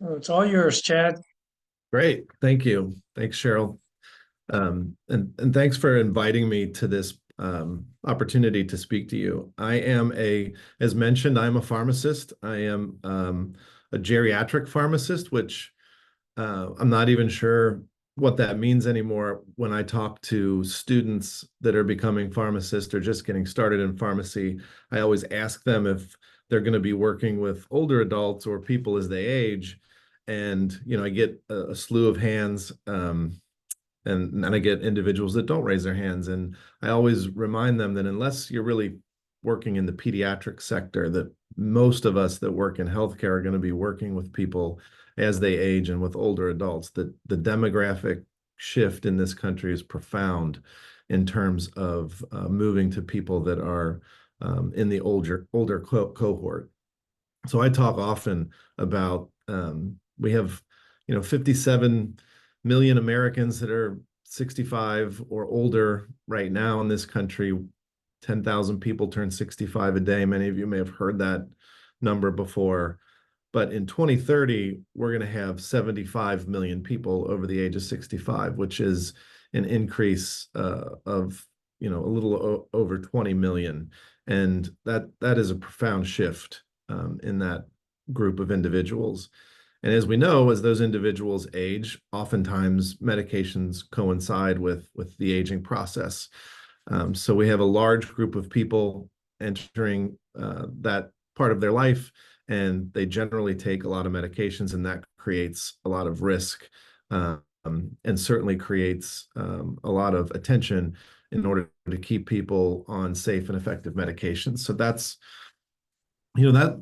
It's all yours, Chad. Great. Thank you. Thanks, Cheryl. And thanks for inviting me to this opportunity to speak to you. As mentioned, I'm a pharmacist. I am a geriatric pharmacist, which I'm not even sure what that means anymore when I talk to students that are becoming pharmacists or just getting started in pharmacy. I always ask them if they're going to be working with older adults or people as they age. And, I get a slew of hands, and I get individuals that don't raise their hands. And I always remind them that unless you're really working in the pediatric sector, that most of us that work in healthcare are going to be working with people as they age and with older adults, that the demographic shift in this country is profound in terms of moving to people that are in the older cohort. So I talk often about we have 57 million Americans that are 65 or older right now in this country. 10,000 people turn 65 a day. Many of you may have heard that number before. But in 2030, we're going to have 75 million people over the age of 65, which is an increase of a little over 20 million. And that is a profound shift in that group of individuals. And as we know, as those individuals age, oftentimes medications coincide with the aging process. So we have a large group of people entering that part of their life, and they generally take a lot of medications, and that creates a lot of risk, and certainly creates a lot of attention in order to keep people on safe and effective medications. So that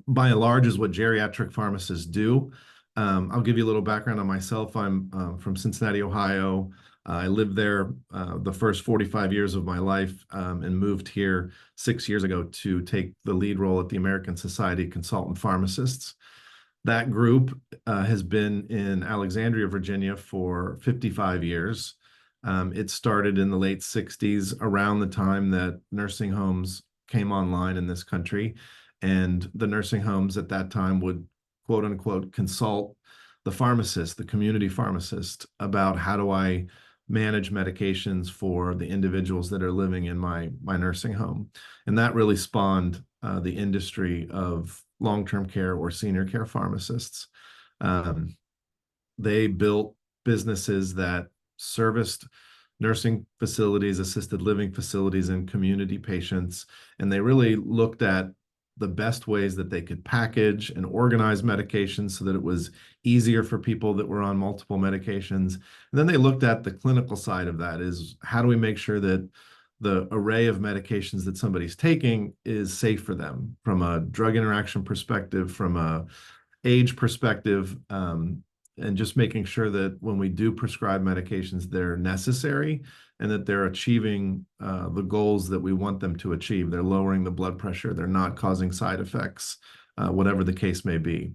by and large is what geriatric pharmacists do. I'll give you a little background on myself. I'm from Cincinnati, Ohio. I lived there the first 45 years of my life, and moved here 6 years ago to take the lead role at the American Society of Consultant Pharmacists. That group has been in Alexandria, Virginia for 55 years. It started in the late 60s, around the time that nursing homes came online in this country. And the nursing homes at that time would, quote unquote, consult the pharmacist, the community pharmacist, about how do I manage medications for the individuals that are living in my nursing home. And that really spawned the industry of long-term care or senior care pharmacists. Um, they built businesses that serviced nursing facilities, assisted living facilities, and community patients. And they really looked at the best ways that they could package and organize medications so that it was easier for people that were on multiple medications. And then they looked at the clinical side of that, is how do we make sure that the array of medications that somebody's taking is safe for them from a drug interaction perspective, from a age perspective, and just making sure that when we do prescribe medications, they're necessary and that they're achieving the goals that we want them to achieve. They're lowering the blood pressure, they're not causing side effects, whatever the case may be.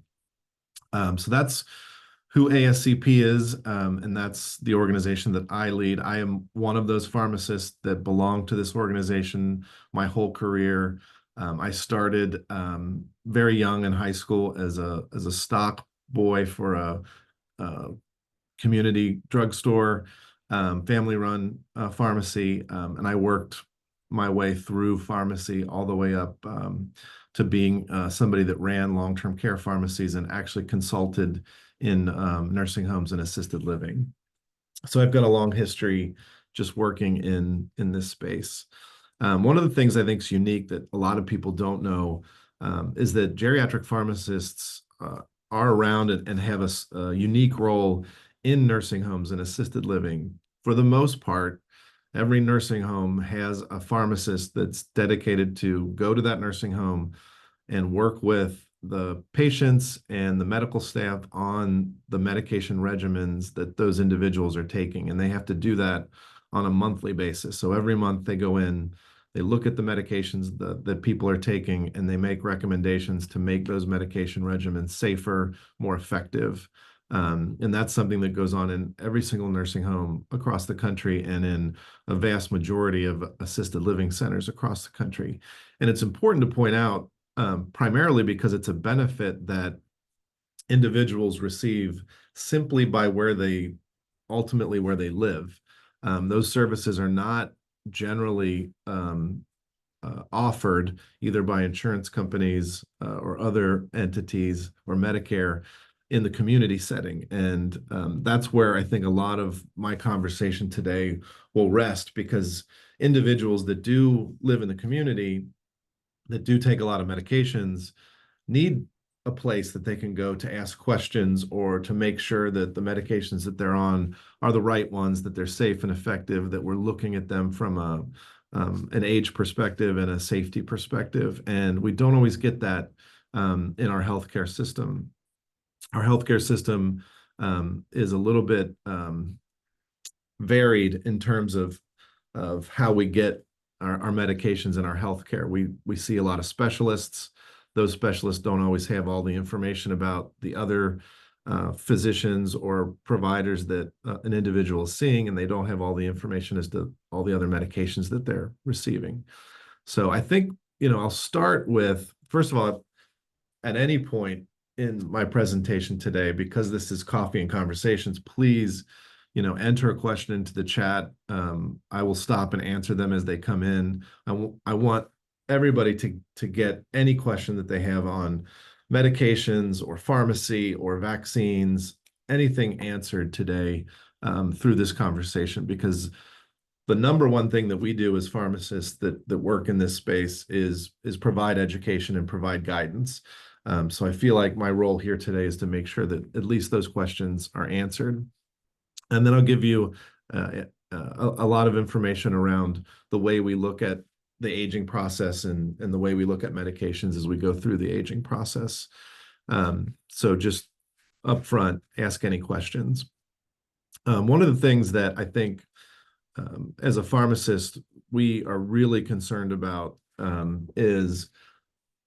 So that's who ASCP is, and that's the organization that I lead. I am one of those pharmacists that belong to this organization my whole career. I started very young in high school as a stock boy for a community drugstore, family-run pharmacy, and I worked my way through pharmacy all the way up to being somebody that ran long-term care pharmacies and actually consulted in nursing homes and assisted living. So I've got a long history just working in this space. One of the things I think is unique that a lot of people don't know is that geriatric pharmacists are around and have a unique role in nursing homes and assisted living. For the most part, every nursing home has a pharmacist that's dedicated to go to that nursing home and work with the patients and the medical staff on the medication regimens that those individuals are taking. And they have to do that on a monthly basis. So every month they go in, they look at the medications that people are taking, and they make recommendations to make those medication regimens safer, more effective. And that's something that goes on in every single nursing home across the country and in a vast majority of assisted living centers across the country. And it's important to point out, primarily because it's a benefit that individuals receive simply by ultimately where they live. Those services are not generally offered either by insurance companies or other entities or Medicare in the community setting. And that's where I think a lot of my conversation today will rest, because individuals that do live in the community, that do take a lot of medications, need a place that they can go to ask questions or to make sure that the medications that they're on are the right ones, that they're safe and effective, that we're looking at them from an age perspective and a safety perspective. And we don't always get that in our healthcare system. Our healthcare system is a little bit varied in terms of how we get our medications in our healthcare. We see a lot of specialists. Those specialists don't always have all the information about the other physicians or providers that an individual is seeing, and they don't have all the information as to all the other medications that they're receiving. So I think, I'll start with, first of all, at any point in my presentation today, because this is Coffee and Conversations, please, enter a question into the chat. I will stop and answer them as they come in. I want everybody to get any question that they have on medications or pharmacy or vaccines, anything answered today through this conversation, because the number one thing that we do as pharmacists that work in this space is provide education and provide guidance. So I feel like my role here today is to make sure that at least those questions are answered. And then I'll give you a lot of information around the way we look at the aging process and the way we look at medications as we go through the aging process. So just up front, ask any questions. One of the things that I think as a pharmacist, we are really concerned about is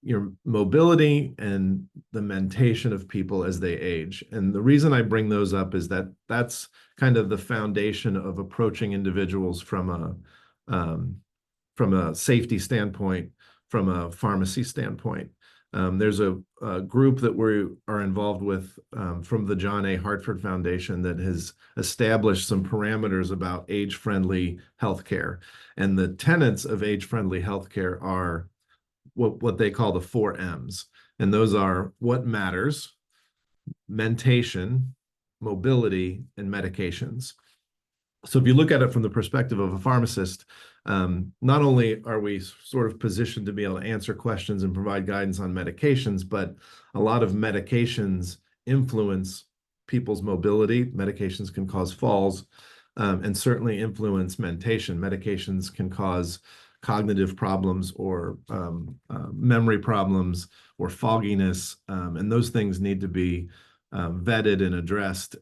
your mobility and the mentation of people as they age. And the reason I bring those up is that that's kind of the foundation of approaching individuals from a safety standpoint, from a pharmacy standpoint. There's a group that we are involved with from the John A. Hartford Foundation that has established some parameters about age-friendly healthcare. And the tenets of age-friendly healthcare are what they call the 4 M's. And those are what matters, mentation, mobility, and medications. So if you look at it from the perspective of a pharmacist, not only are we sort of positioned to be able to answer questions and provide guidance on medications, but a lot of medications influence people's mobility. Medications can cause falls and certainly influence mentation. Medications can cause cognitive problems or memory problems or fogginess, and those things need to be vetted and addressed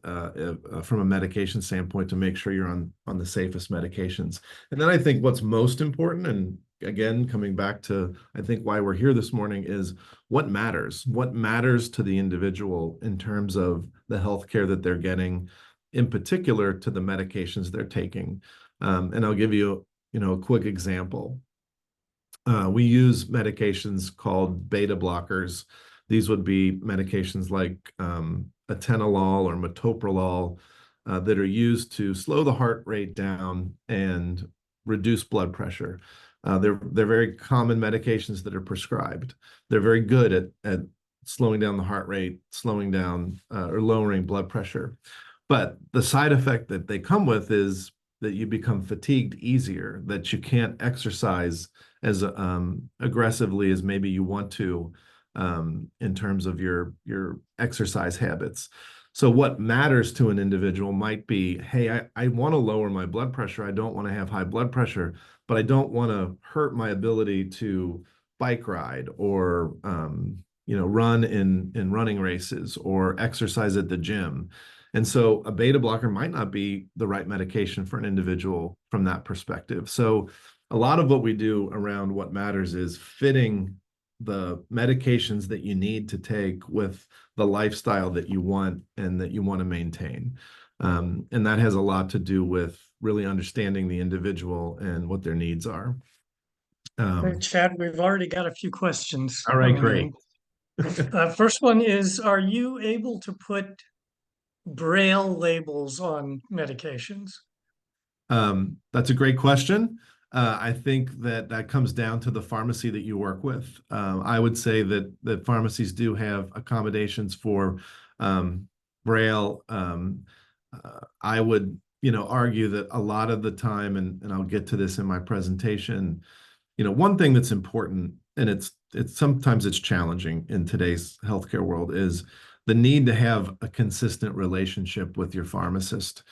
from a medication standpoint to make sure you're on the safest medications. And then I think what's most important, and again, coming back to, I think why we're here this morning, is what matters. What matters to the individual in terms of the healthcare that they're getting, in particular to the medications they're taking. And I'll give you, a quick example. We use medications called beta blockers. These would be medications like atenolol or metoprolol that are used to slow the heart rate down and reduce blood pressure. They're very common medications that are prescribed. They're very good at slowing down the heart rate, slowing down or lowering blood pressure. But the side effect that they come with is that you become fatigued easier, that you can't exercise as aggressively as maybe you want to in terms of your exercise habits. So what matters to an individual might be, hey, I want to lower my blood pressure. I don't want to have high blood pressure, but I don't want to hurt my ability to bike ride or run in running races or exercise at the gym. And so a beta blocker might not be the right medication for an individual from that perspective. So a lot of what we do around what matters is fitting the medications that you need to take with the lifestyle that you want and that you want to maintain. And that has a lot to do with really understanding the individual and what their needs are. Hey, Chad, we've already got a few questions All right, coming great. in. First one is, are you able to put Braille labels on medications? That's a great question. I think that that comes down to the pharmacy that you work with. I would say that pharmacies do have accommodations for Braille. I would, argue that a lot of the time, and I'll get to this in my presentation, one thing that's important, and it's sometimes it's challenging in today's healthcare world, is the need to have a consistent relationship with your pharmacist,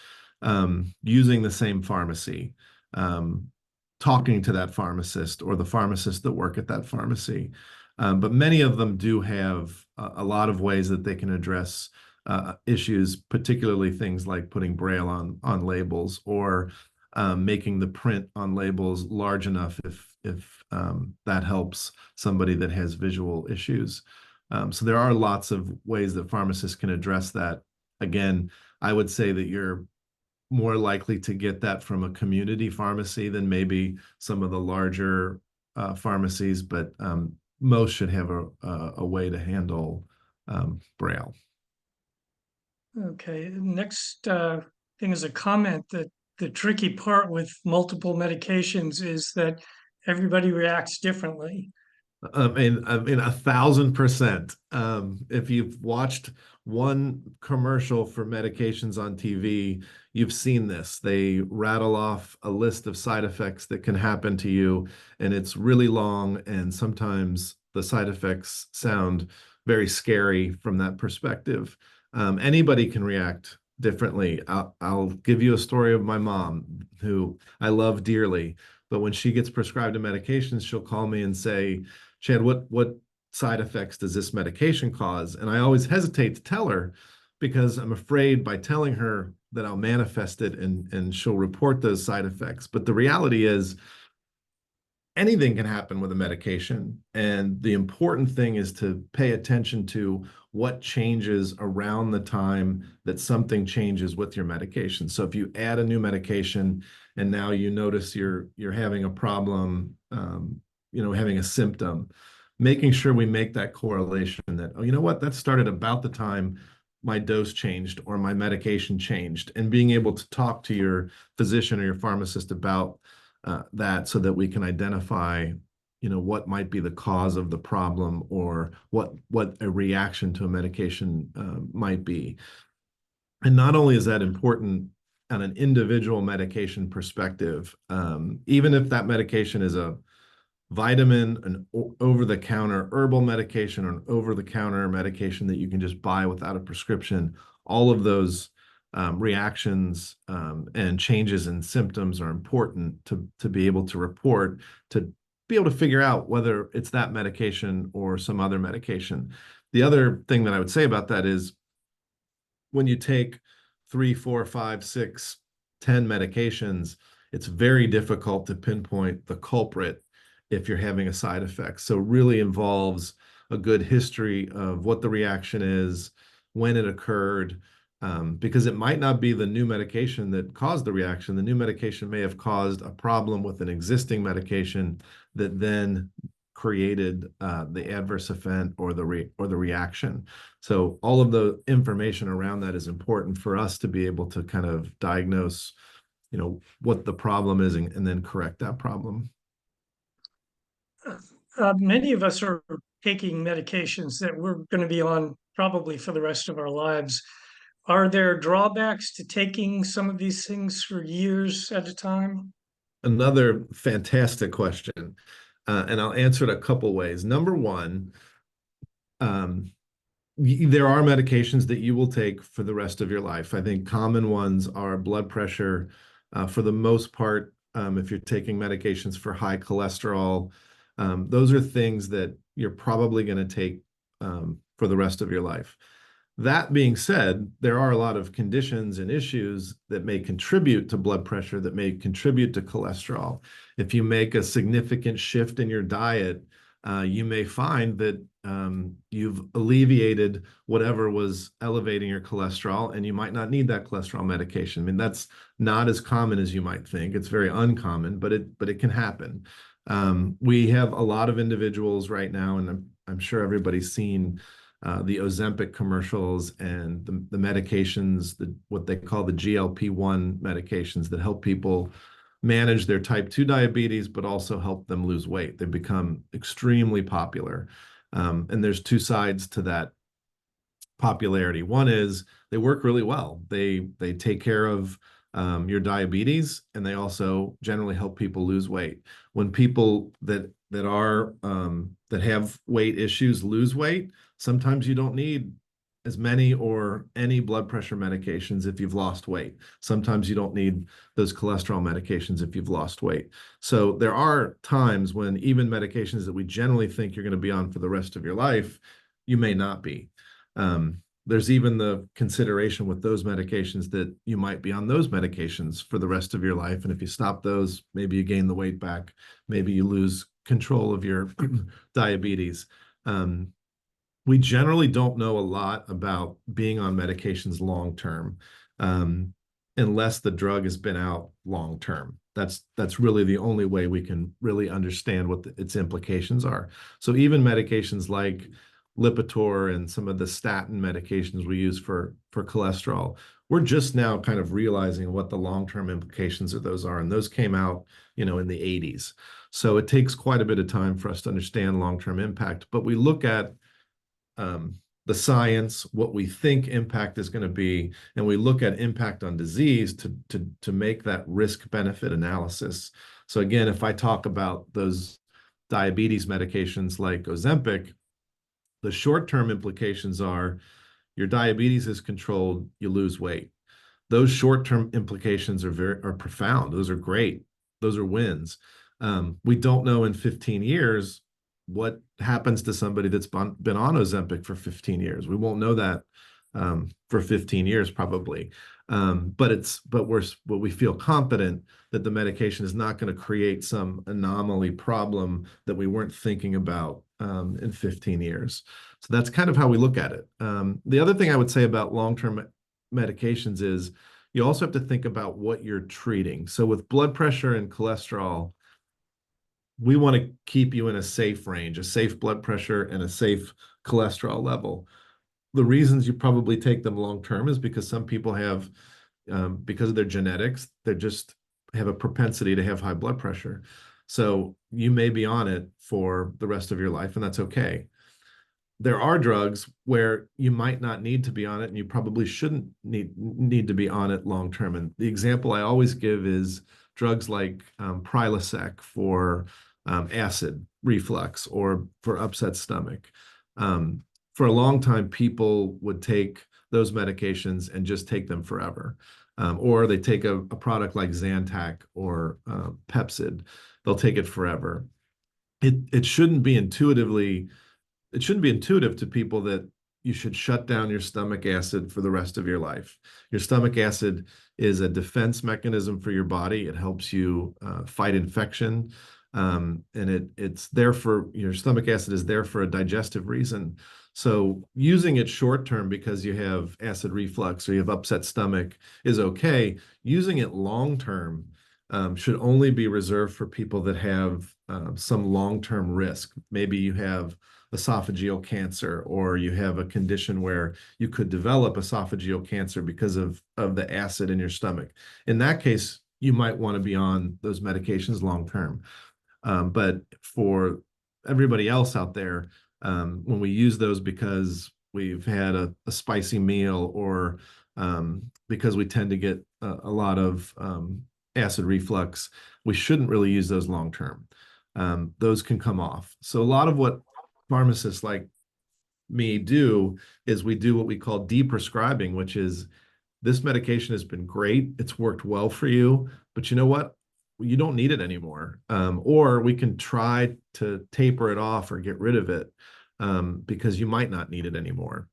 using the same pharmacy, um, talking to that pharmacist or the pharmacists that work at that pharmacy. But many of them do have a lot of ways that they can address issues, particularly things like putting Braille on labels, or making the print on labels large enough if that helps somebody that has visual issues. So there are lots of ways that pharmacists can address that. Again, I would say that you're more likely to get that from a community pharmacy than maybe some of the larger pharmacies, but most should have a way to handle Braille. Okay, next thing is a comment that the tricky part with multiple medications is that everybody reacts differently. I mean, 1,000%. If you've watched one commercial for medications on TV, you've seen this. They rattle off a list of side effects that can happen to you, and it's really long, and sometimes the side effects sound very scary from that perspective. Anybody can react differently. I'll give you a story of my mom, who I love dearly, but when she gets prescribed a medication, she'll call me and say, Chad, what side effects does this medication cause? And I always hesitate to tell her because I'm afraid by telling her that I'll manifest it and she'll report those side effects. But the reality is anything can happen with a medication. And the important thing is to pay attention to what changes around the time that something changes with your medication. So if you add a new medication and now you notice you're having a problem, having a symptom, making sure we make that correlation that, oh, you know what, that started about the time my dose changed or my medication changed, and being able to talk to your physician or your pharmacist about that so that we can identify what might be the cause of the problem, or what a reaction to a medication might be. And not only is that important on an individual medication perspective, even if that medication is a vitamin, an over-the-counter herbal medication, or an over-the-counter medication that you can just buy without a prescription, all of those reactions and changes in symptoms are important to be able to report, to be able to figure out whether it's that medication or some other medication. The other thing that I would say about that is when you take 3, 4, 5, 6, 10 medications, it's very difficult to pinpoint the culprit if you're having a side effect. So it really involves a good history of what the reaction is, when it occurred, because it might not be the new medication that caused the reaction. The new medication may have caused a problem with an existing medication that then created the adverse event or the reaction. So all of the information around that is important for us to be able to kind of diagnose, what the problem is, and then correct that problem. Many of us are taking medications that we're going to be on probably for the rest of our lives. Are there drawbacks to taking some of these things for years at a time? Another fantastic question, and I'll answer it a couple ways. Number one, um, there are medications that you will take for the rest of your life. I think common ones are blood pressure. For the most part, if you're taking medications for high cholesterol, those are things that you're probably going to take for the rest of your life. That being said, there are a lot of conditions and issues that may contribute to blood pressure, that may contribute to cholesterol. If you make a significant shift in your diet, you may find that you've alleviated whatever was elevating your cholesterol, and you might not need that cholesterol medication. I mean, that's not as common as you might think. It's very uncommon, but it can happen. We have a lot of individuals right now, and I'm sure everybody's seen the Ozempic commercials and the medications, what they call the GLP-1 medications that help people manage their type 2 diabetes, but also help them lose weight. They've become extremely popular. And there's two sides to that popularity. One is they work really well. They take care of your diabetes, and they also generally help people lose weight. When people that have weight issues lose weight, sometimes you don't need as many or any blood pressure medications if you've lost weight. Sometimes you don't need those cholesterol medications if you've lost weight. So there are times when even medications that we generally think you're going to be on for the rest of your life, you may not be. There's even the consideration with those medications that you might be on those medications for the rest of your life. And if you stop those, maybe you gain the weight back, maybe you lose control of your diabetes. We generally don't know a lot about being on medications long term, unless the drug has been out long term. That's really the only way we can really understand what its implications are. So even medications like Lipitor and some of the statin medications we use for cholesterol, we're just now kind of realizing what the long-term implications of those are. And those came out, in the 80s. So it takes quite a bit of time for us to understand long-term impact. But we look at the science, what we think impact is going to be, and we look at impact on disease to make that risk-benefit analysis. So again, if I talk about those diabetes medications like Ozempic, the short-term implications are your diabetes is controlled, you lose weight. Those short-term implications are profound. Those are great. Those are wins. We don't know in 15 years what happens to somebody that's been on Ozempic for 15 years. We won't know that for 15 years probably. But we feel confident that the medication is not going to create some anomaly problem that we weren't thinking about in 15 years. So that's kind of how we look at it. The other thing I would say about long-term medications is you also have to think about what you're treating. So with blood pressure and cholesterol, we want to keep you in a safe range, a safe blood pressure and a safe cholesterol level. The reasons you probably take them long term is because some people have, because of their genetics, they just have a propensity to have high blood pressure. So you may be on it for the rest of your life, and that's okay. There are drugs where you might not need to be on it, and you probably shouldn't need to be on it long term. And the example I always give is drugs like Prilosec for acid reflux or for upset stomach. For a long time, people would take those medications and just take them forever. Or they take a product like Zantac or Pepcid. They'll take it forever. It shouldn't be intuitive to people that you should shut down your stomach acid for the rest of your life. Your stomach acid is a defense mechanism for your body. It helps you fight infection. And your stomach acid is there for a digestive reason. So using it short term because you have acid reflux or you have upset stomach is okay. Using it long term should only be reserved for people that have some long-term risk. Maybe you have esophageal cancer, or you have a condition where you could develop esophageal cancer because of the acid in your stomach. In that case, you might want to be on those medications long term. But for everybody else out there, when we use those because we've had a spicy meal or because we tend to get a lot of acid reflux, we shouldn't really use those long term. Those can come off. So a lot of what pharmacists like me do is we do what we call deprescribing, which is this medication has been great. It's worked well for you, but you know what? You don't need it anymore. Or we can try to taper it off or get rid of it because you might not need it anymore.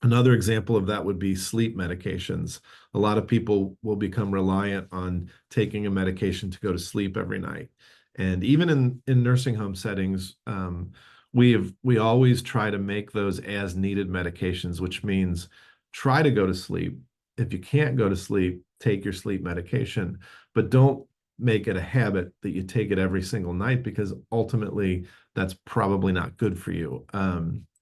Another example of that would be sleep medications. A lot of people will become reliant on taking a medication to go to sleep every night. And even in nursing home settings, we always try to make those as needed medications, which means try to go to sleep. If you can't go to sleep, take your sleep medication, but don't make it a habit that you take it every single night, because ultimately that's probably not good for you.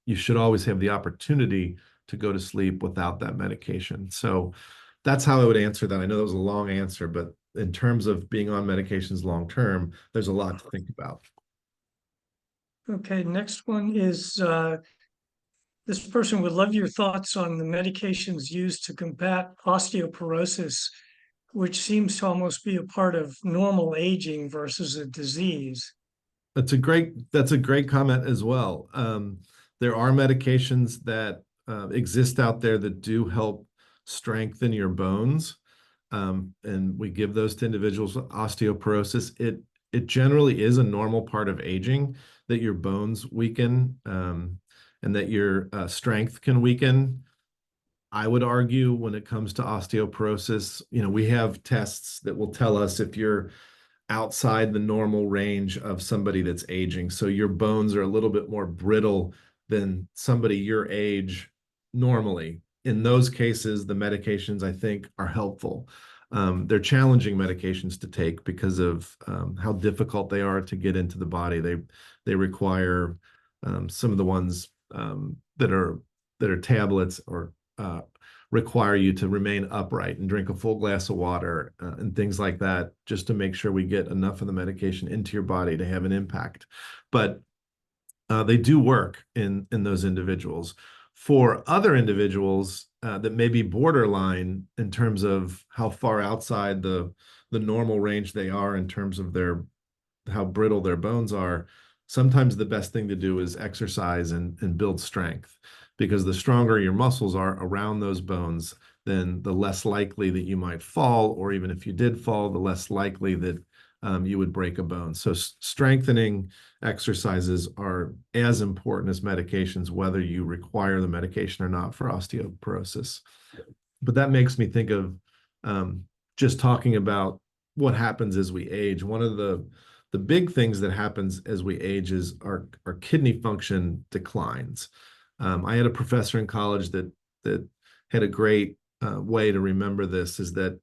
You should always have the opportunity to go to sleep without that medication. So that's how I would answer that. I know that was a long answer, but in terms of being on medications long term, there's a lot to think about. Okay, next one is this person would love your thoughts on the medications used to combat osteoporosis, which seems to almost be a part of normal aging versus a disease. That's a great comment as well. There are medications that exist out there that do help strengthen your bones, and we give those to individuals with osteoporosis. It generally is a normal part of aging that your bones weaken, and that your strength can weaken. I would argue when it comes to osteoporosis, we have tests that will tell us if you're outside the normal range of somebody that's aging. So your bones are a little bit more brittle than somebody your age normally. In those cases, the medications I think are helpful. They're challenging medications to take because of how difficult they are to get into the body. They require some of the ones that are tablets or require you to remain upright and drink a full glass of water and things like that, just to make sure we get enough of the medication into your body to have an impact. But they do work in those individuals. For other individuals that may be borderline in terms of how far outside the normal range they are in terms of how brittle their bones are, sometimes the best thing to do is exercise and build strength, because the stronger your muscles are around those bones, then the less likely that you might fall, or even if you did fall, the less likely that you would break a bone. So strengthening exercises are as important as medications, whether you require the medication or not for osteoporosis. But that makes me think of just talking about what happens as we age. One of the big things that happens as we age is our kidney function declines. I had a professor in college that had a great way to remember this, is that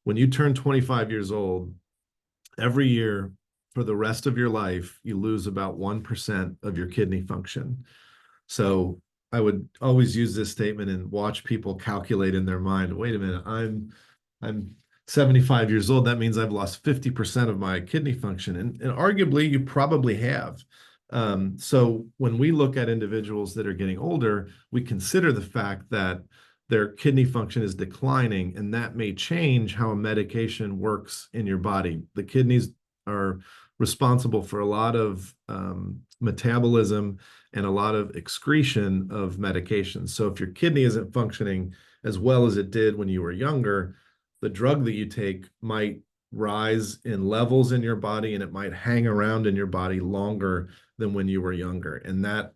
when you turn 25 years old, every year for the rest of your life, you lose about 1% of your kidney function. So I would always use this statement and watch people calculate in their mind, wait a minute, I'm 75 years old. That means I've lost 50% of my kidney function. And arguably you probably have. So when we look at individuals that are getting older, we consider the fact that their kidney function is declining, and that may change how a medication works in your body. The kidneys are responsible for a lot of metabolism and a lot of excretion of medications. So if your kidney isn't functioning as well as it did when you were younger, the drug that you take might rise in levels in your body, and it might hang around in your body longer than when you were younger. And that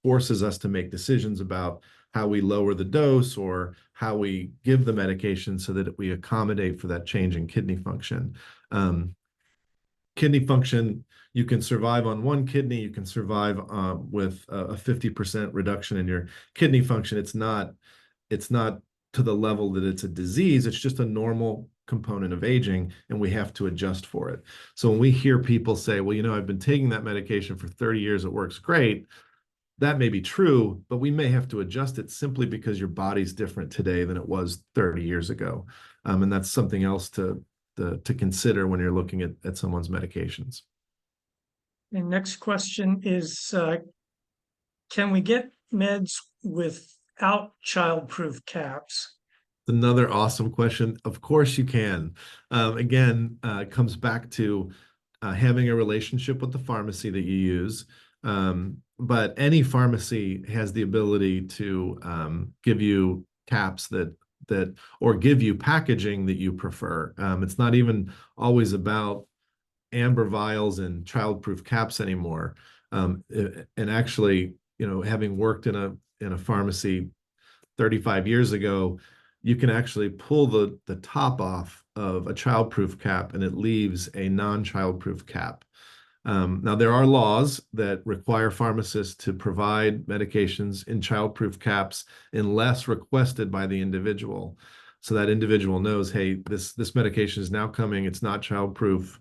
forces us to make decisions about how we lower the dose or how we give the medication so that we accommodate for that change in kidney function. Kidney function, you can survive on one kidney, you can survive with a 50% reduction in your kidney function. It's not to the level that it's a disease. It's just a normal component of aging, and we have to adjust for it. So when we hear people say, well, I've been taking that medication for 30 years, it works great, that may be true, but we may have to adjust it simply because your body's different today than it was 30 years ago. And that's something else to consider when you're looking at someone's medications. And next question is, can we get meds without childproof caps? Another awesome question. Of course you can. Again, it comes back to having a relationship with the pharmacy that you use. But any pharmacy has the ability to give you caps that or give you packaging that you prefer. It's not even always about amber vials and childproof caps anymore. And actually, having worked in a pharmacy 35 years ago, you can actually pull the top off of a childproof cap and it leaves a non-childproof cap. Now, there are laws that require pharmacists to provide medications in childproof caps unless requested by the individual. so that individual knows, hey, this medication is now coming. It's not childproof.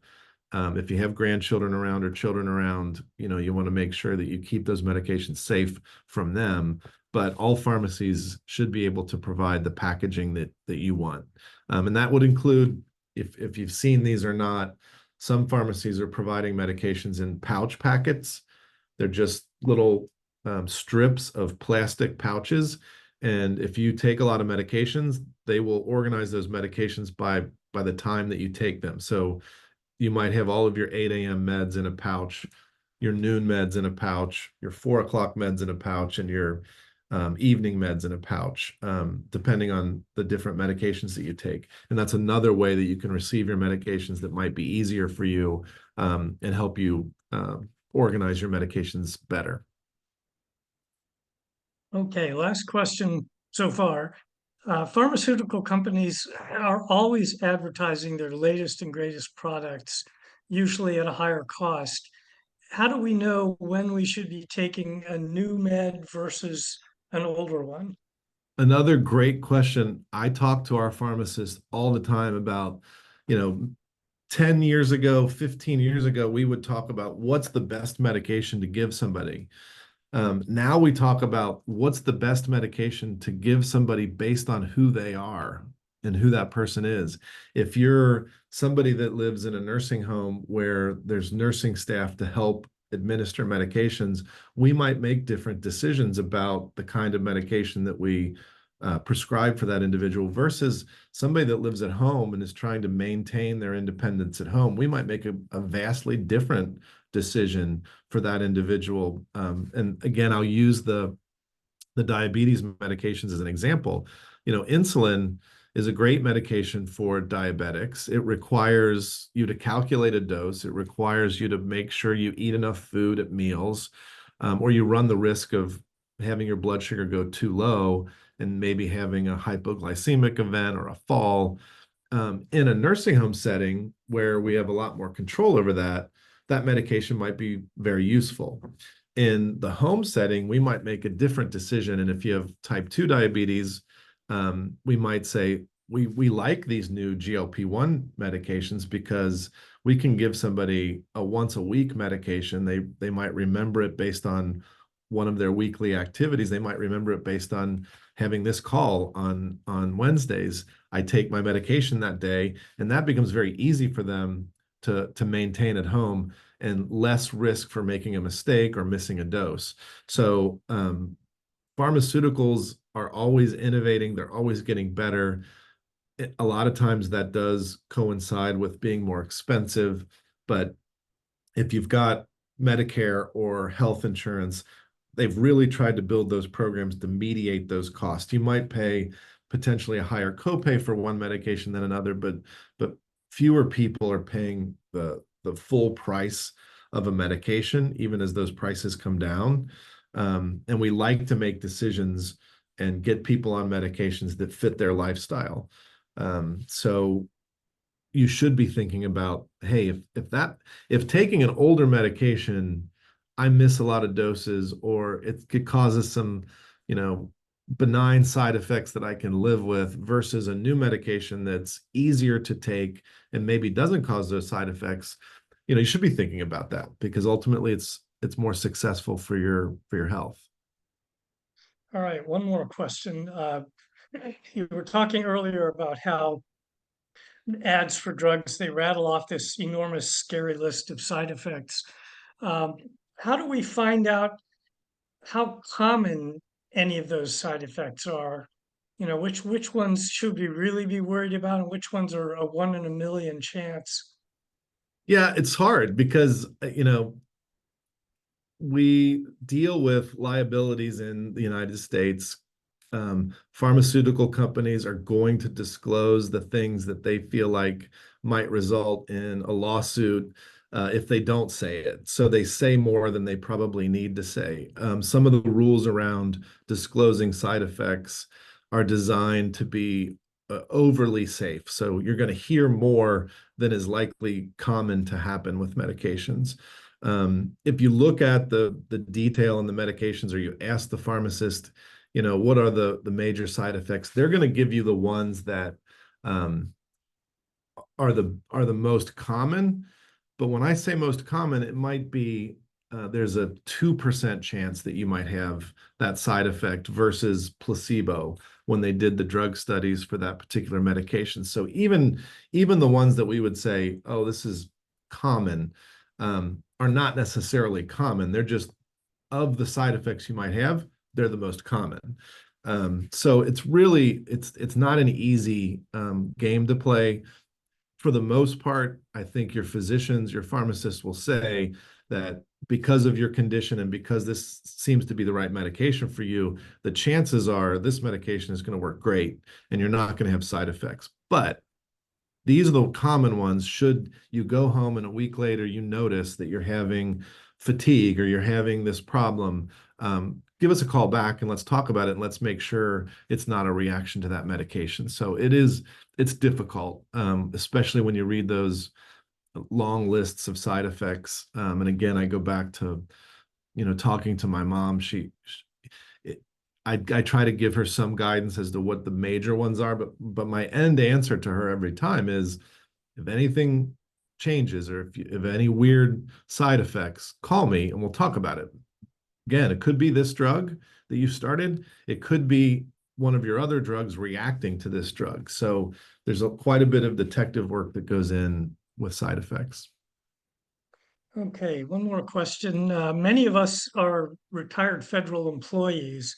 If you have grandchildren around or children around, you want to make sure that you keep those medications safe from them. But all pharmacies should be able to provide the packaging that you want. And that would include, if you've seen these or not, some pharmacies are providing medications in pouch packets. They're just little strips of plastic pouches. And if you take a lot of medications, they will organize those medications by the time that you take them. So you might have all of your 8 a.m. meds in a pouch, your noon meds in a pouch, your 4 o'clock meds in a pouch, and your evening meds in a pouch, depending on the different medications that you take. And that's another way that you can receive your medications that might be easier for you, and help you organize your medications better. Okay, last question so far. Pharmaceutical companies are always advertising their latest and greatest products, usually at a higher cost. How do we know when we should be taking a new med versus an older one? Another great question. I talk to our pharmacists all the time about, you know, 10 years ago, 15 years ago, we would talk about what's the best medication to give somebody. Now we talk about what's the best medication to give somebody based on who they are and who that person is. If you're somebody that lives in a nursing home where there's nursing staff to help administer medications, we might make different decisions about the kind of medication that we prescribe for that individual versus somebody that lives at home and is trying to maintain their independence at home. We might make a vastly different decision for that individual. And again, I'll use the diabetes medications as an example. Insulin is a great medication for diabetics. It requires you to calculate a dose. It requires you to make sure you eat enough food at meals, or you run the risk of having your blood sugar go too low and maybe having a hypoglycemic event or a fall. In a nursing home setting where we have a lot more control over that, that medication might be very useful. In the home setting, we might make a different decision. And if you have type 2 diabetes, we might say, we like these new GLP-1 medications because we can give somebody a once a week medication. They might remember it based on one of their weekly activities. They might remember it based on having this call on Wednesdays. I take my medication that day, and that becomes very easy for them to maintain at home and less risk for making a mistake or missing a dose. So pharmaceuticals are always innovating. They're always getting better. A lot of times that does coincide with being more expensive. But if you've got Medicare or health insurance, they've really tried to build those programs to mediate those costs. You might pay potentially a higher copay for one medication than another, but fewer people are paying the full price of a medication, even as those prices come down. And we like to make decisions and get people on medications that fit their lifestyle. So you should be thinking about, hey, if taking an older medication, I miss a lot of doses, or it could cause us some, benign side effects that I can live with, versus a new medication that's easier to take and maybe doesn't cause those side effects. You should be thinking about that because ultimately it's more successful for your health. All right, one more question. You were talking earlier about how ads for drugs, they rattle off this enormous, scary list of side effects. Um, how do we find out how common any of those side effects are? Which ones should we really be worried about, and which ones are a 1 in a million chance? Yeah, it's hard because we deal with liabilities in the United States. Pharmaceutical companies are going to disclose the things that they feel like might result in a lawsuit if they don't say it. So they say more than they probably need to say. Some of the rules around disclosing side effects are designed to be overly safe. So you're going to hear more than is likely common to happen with medications. If you look at the detail in the medications, or you ask the pharmacist, what are the major side effects? They're going to give you the ones that um, are the most common. But when I say most common, it might be there's a 2% chance that you might have that side effect versus placebo when they did the drug studies for that particular medication. So even the ones that we would say, oh, this is common, are not necessarily common. They're just of the side effects you might have, they're the most common. So it's not an easy game to play. For the most part, I think your physicians, your pharmacists will say that because of your condition and because this seems to be the right medication for you, the chances are this medication is going to work great and you're not going to have side effects. But these are the common ones. Should you go home and a week later you notice that you're having fatigue or you're having this problem, give us a call back and let's talk about it and let's make sure it's not a reaction to that medication. So it's difficult, especially when you read those long lists of side effects. And again, I go back to, talking to my mom. I try to give her some guidance as to what the major ones are, but my end answer to her every time is, if anything changes or if any weird side effects, call me and we'll talk about it. Again, it could be this drug that you started. It could be one of your other drugs reacting to this drug. So there's quite a bit of detective work that goes in with side effects. Okay, one more question. Many of us are retired federal employees.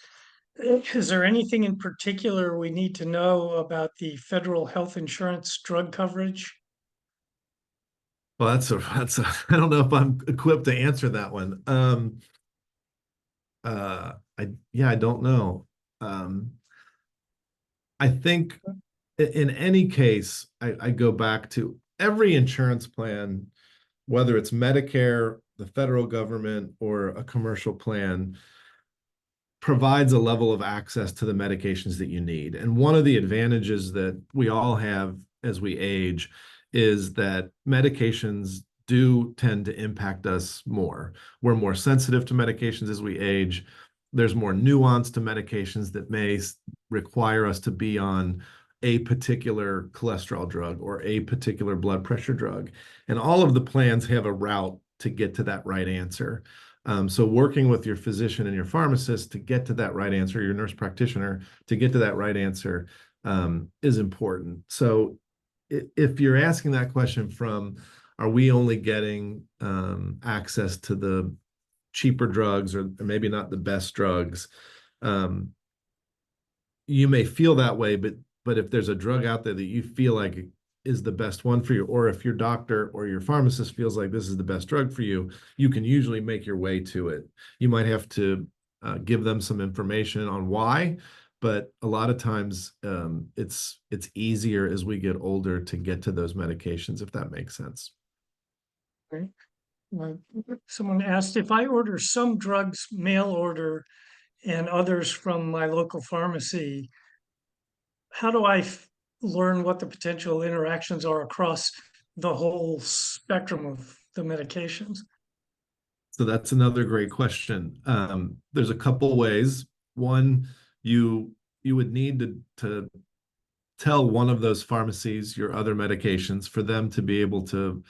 Is there anything in particular we need to know about the federal health insurance drug coverage? Well, I don't know if I'm equipped to answer that one. I don't know. I think in any case, I go back to every insurance plan, whether it's Medicare, the federal government, or a commercial plan, provides a level of access to the medications that you need. And one of the advantages that we all have as we age is that medications do tend to impact us more. We're more sensitive to medications as we age. There's more nuance to medications that may require us to be on a particular cholesterol drug or a particular blood pressure drug. And all of the plans have a route to get to that right answer. So working with your physician and your pharmacist to get to that right answer, your nurse practitioner to get to that right answer, is important. So if you're asking that question from, are we only getting access to the cheaper drugs or maybe not the best drugs? You may feel that way, but if there's a drug out there that you feel like is the best one for you, or if your doctor or your pharmacist feels like this is the best drug for you, you can usually make your way to it. You might have to give them some information on why, but a lot of times it's easier as we get older to get to those medications, if that makes sense. Right. Someone asked if I order some drugs mail order and others from my local pharmacy, how do I learn what the potential interactions are across the whole spectrum of the medications? So that's another great question. There's a couple ways. One, you would need to tell one of those pharmacies your other medications for them to be able to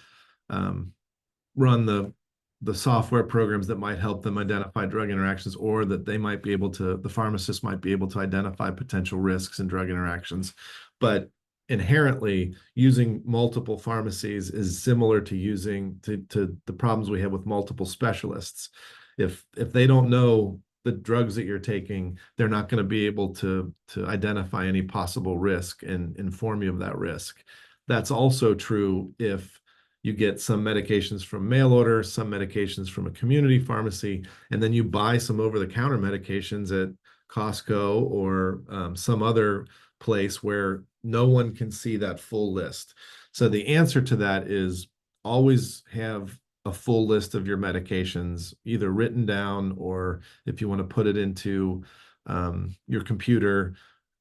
run the software programs that might help them identify drug interactions, or that the pharmacist might be able to identify potential risks in drug interactions. But inherently, using multiple pharmacies is similar to using to the problems we have with multiple specialists. If they don't know the drugs that you're taking, they're not going to be able to identify any possible risk and inform you of that risk. That's also true if you get some medications from mail order, some medications from a community pharmacy, and then you buy some over-the-counter medications at Costco or some other place where no one can see that full list. So the answer to that is always have a full list of your medications, either written down or if you want to put it into your computer,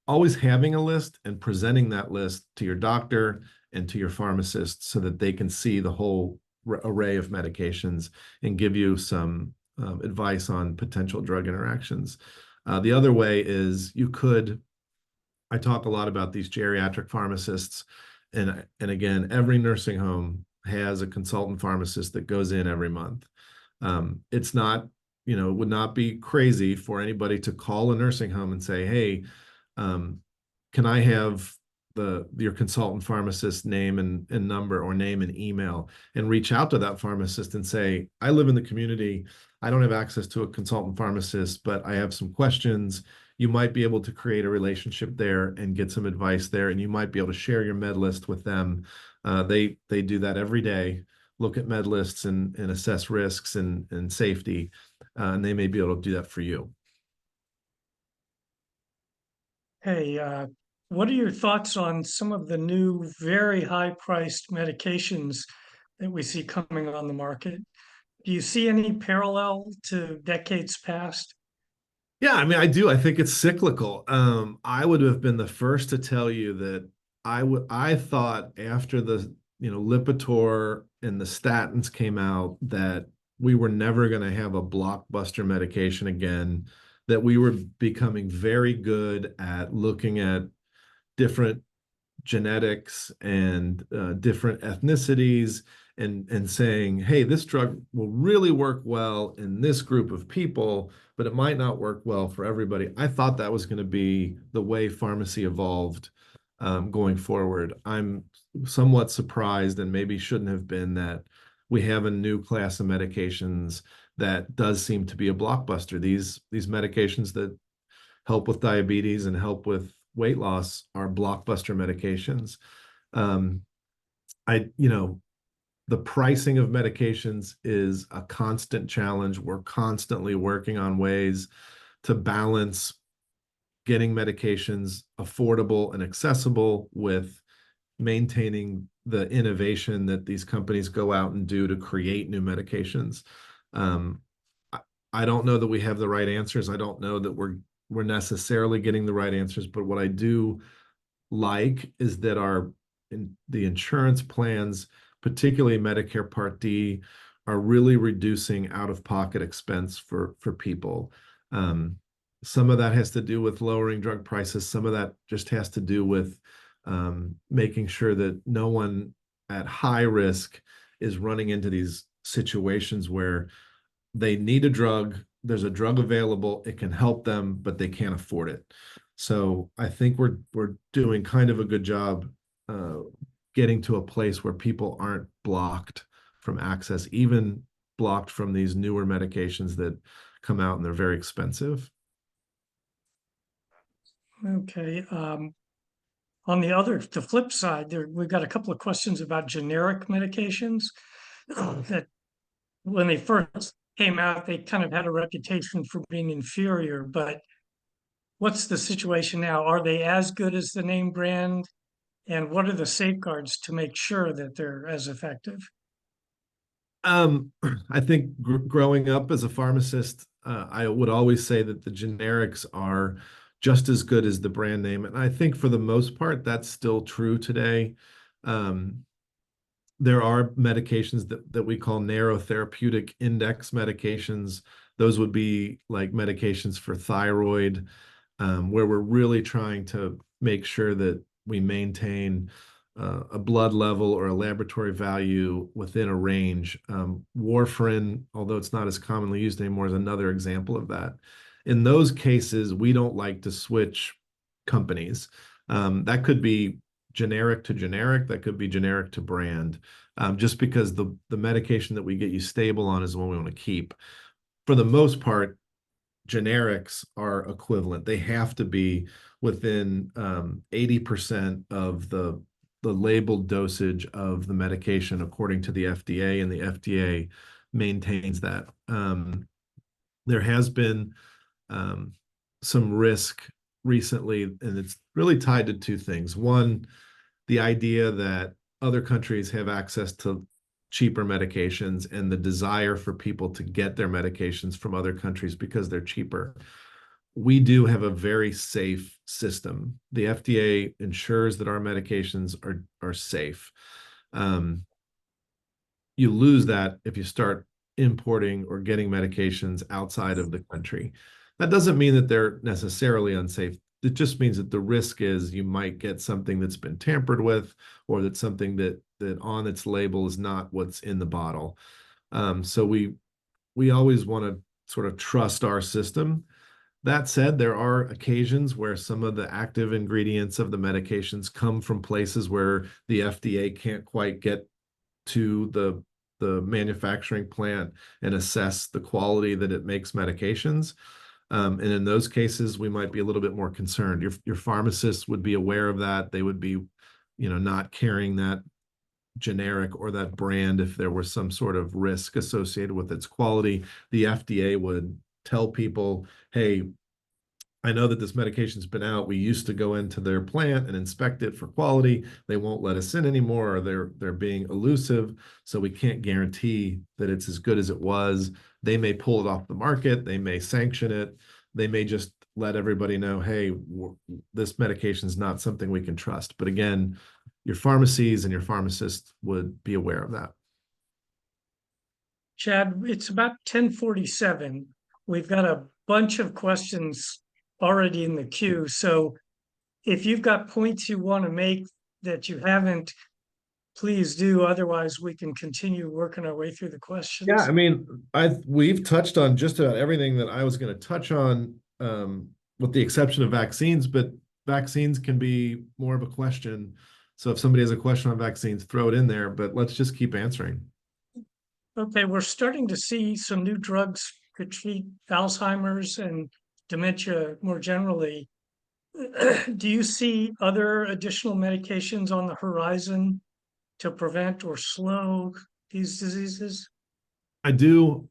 always having a list and presenting that list to your doctor and to your pharmacist so that they can see the whole array of medications and give you some advice on potential drug interactions. The other way is you could, I talk a lot about these geriatric pharmacists, and again, every nursing home has a consultant pharmacist that goes in every month. It's not, it would not be crazy for anybody to call a nursing home and say, hey, um, can I have your consultant pharmacist name and number, or name and email, and reach out to that pharmacist and say, I live in the community. I don't have access to a consultant pharmacist, but I have some questions. You might be able to create a relationship there and get some advice there, and you might be able to share your med list with them. They do that every day, look at med lists and assess risks and safety, and they may be able to do that for you. Hey, what are your thoughts on some of the new, very high-priced medications that we see coming on the market? Do you see any parallel to decades past? Yeah, I mean, I do. I think it's cyclical. I would have been the first to tell you that I thought after the, Lipitor and the statins came out that we were never going to have a blockbuster medication again, that we were becoming very good at looking at different genetics and different ethnicities, and saying, hey, this drug will really work well in this group of people, but it might not work well for everybody. I thought that was going to be the way pharmacy evolved going forward. I'm somewhat surprised, and maybe shouldn't have been, that we have a new class of medications that does seem to be a blockbuster. These medications that help with diabetes and help with weight loss are blockbuster medications. Um, the pricing of medications is a constant challenge. We're constantly working on ways to balance getting medications affordable and accessible with maintaining the innovation that these companies go out and do to create new medications. Um, I don't know that we have the right answers. I don't know that we're necessarily getting the right answers, but what I do like is that the insurance plans, particularly Medicare Part D, are really reducing out-of-pocket expense for people. Um, some of that has to do with lowering drug prices. Some of that just has to do with making sure that no one at high risk is running into these situations where they need a drug, there's a drug available, it can help them, but they can't afford it. So I think we're doing kind of a good job uh, getting to a place where people aren't blocked from access, even blocked from these newer medications that come out and they're very expensive. Okay. On the flip side, we've got a couple of questions about generic medications that when they first came out, they kind of had a reputation for being inferior, but what's the situation now? Are they as good as the name brand? And what are the safeguards to make sure that they're as effective? Um, I think growing up as a pharmacist, I would always say that the generics are just as good as the brand name. And I think for the most part, that's still true today. Um, there are medications that we call narrow therapeutic index medications. Those would be like medications for thyroid, where we're really trying to make sure that we maintain a blood level or a laboratory value within a range. Warfarin, although it's not as commonly used anymore, is another example of that. In those cases, we don't like to switch companies. That could be generic to generic, that could be generic to brand, just because the medication that we get you stable on is the one we want to keep. For the most part, generics are equivalent. They have to be within 80% of the labeled dosage of the medication according to the FDA, and the FDA maintains that. There has been some risk recently, and it's really tied to two things. One, the idea that other countries have access to cheaper medications and the desire for people to get their medications from other countries because they're cheaper. We do have a very safe system. The FDA ensures that our medications are safe. Um, you lose that if you start importing or getting medications outside of the country. That doesn't mean that they're necessarily unsafe. It just means that the risk is you might get something that's been tampered with, or that something that on its label is not what's in the bottle. So we always want to sort of trust our system. That said, there are occasions where some of the active ingredients of the medications come from places where the FDA can't quite get to the manufacturing plant and assess the quality that it makes medications. And in those cases, we might be a little bit more concerned. Your pharmacist would be aware of that. They would be, not carrying that generic or that brand if there was some sort of risk associated with its quality. The FDA would tell people, hey, I know that this medication's been out. We used to go into their plant and inspect it for quality. They won't let us in anymore, or they're being elusive, so we can't guarantee that it's as good as it was. They may pull it off the market. They may sanction it. They may just let everybody know, hey, this medication is not something we can trust. But again, your pharmacies and your pharmacists would be aware of that. Chad, it's about 10:47. We've got a bunch of questions already in the queue. So if you've got points you want to make that you haven't, please do. Otherwise, we can continue working our way through the Yeah, questions. I mean, we've touched on just about everything that I was going to touch on, with the exception of vaccines, but vaccines can be more of a question. So if somebody has a question on vaccines, throw it in there, but let's just keep answering. Okay, we're starting to see some new drugs to treat Alzheimer's and dementia more generally. Do you see other additional medications on the horizon to prevent or slow these diseases? I do.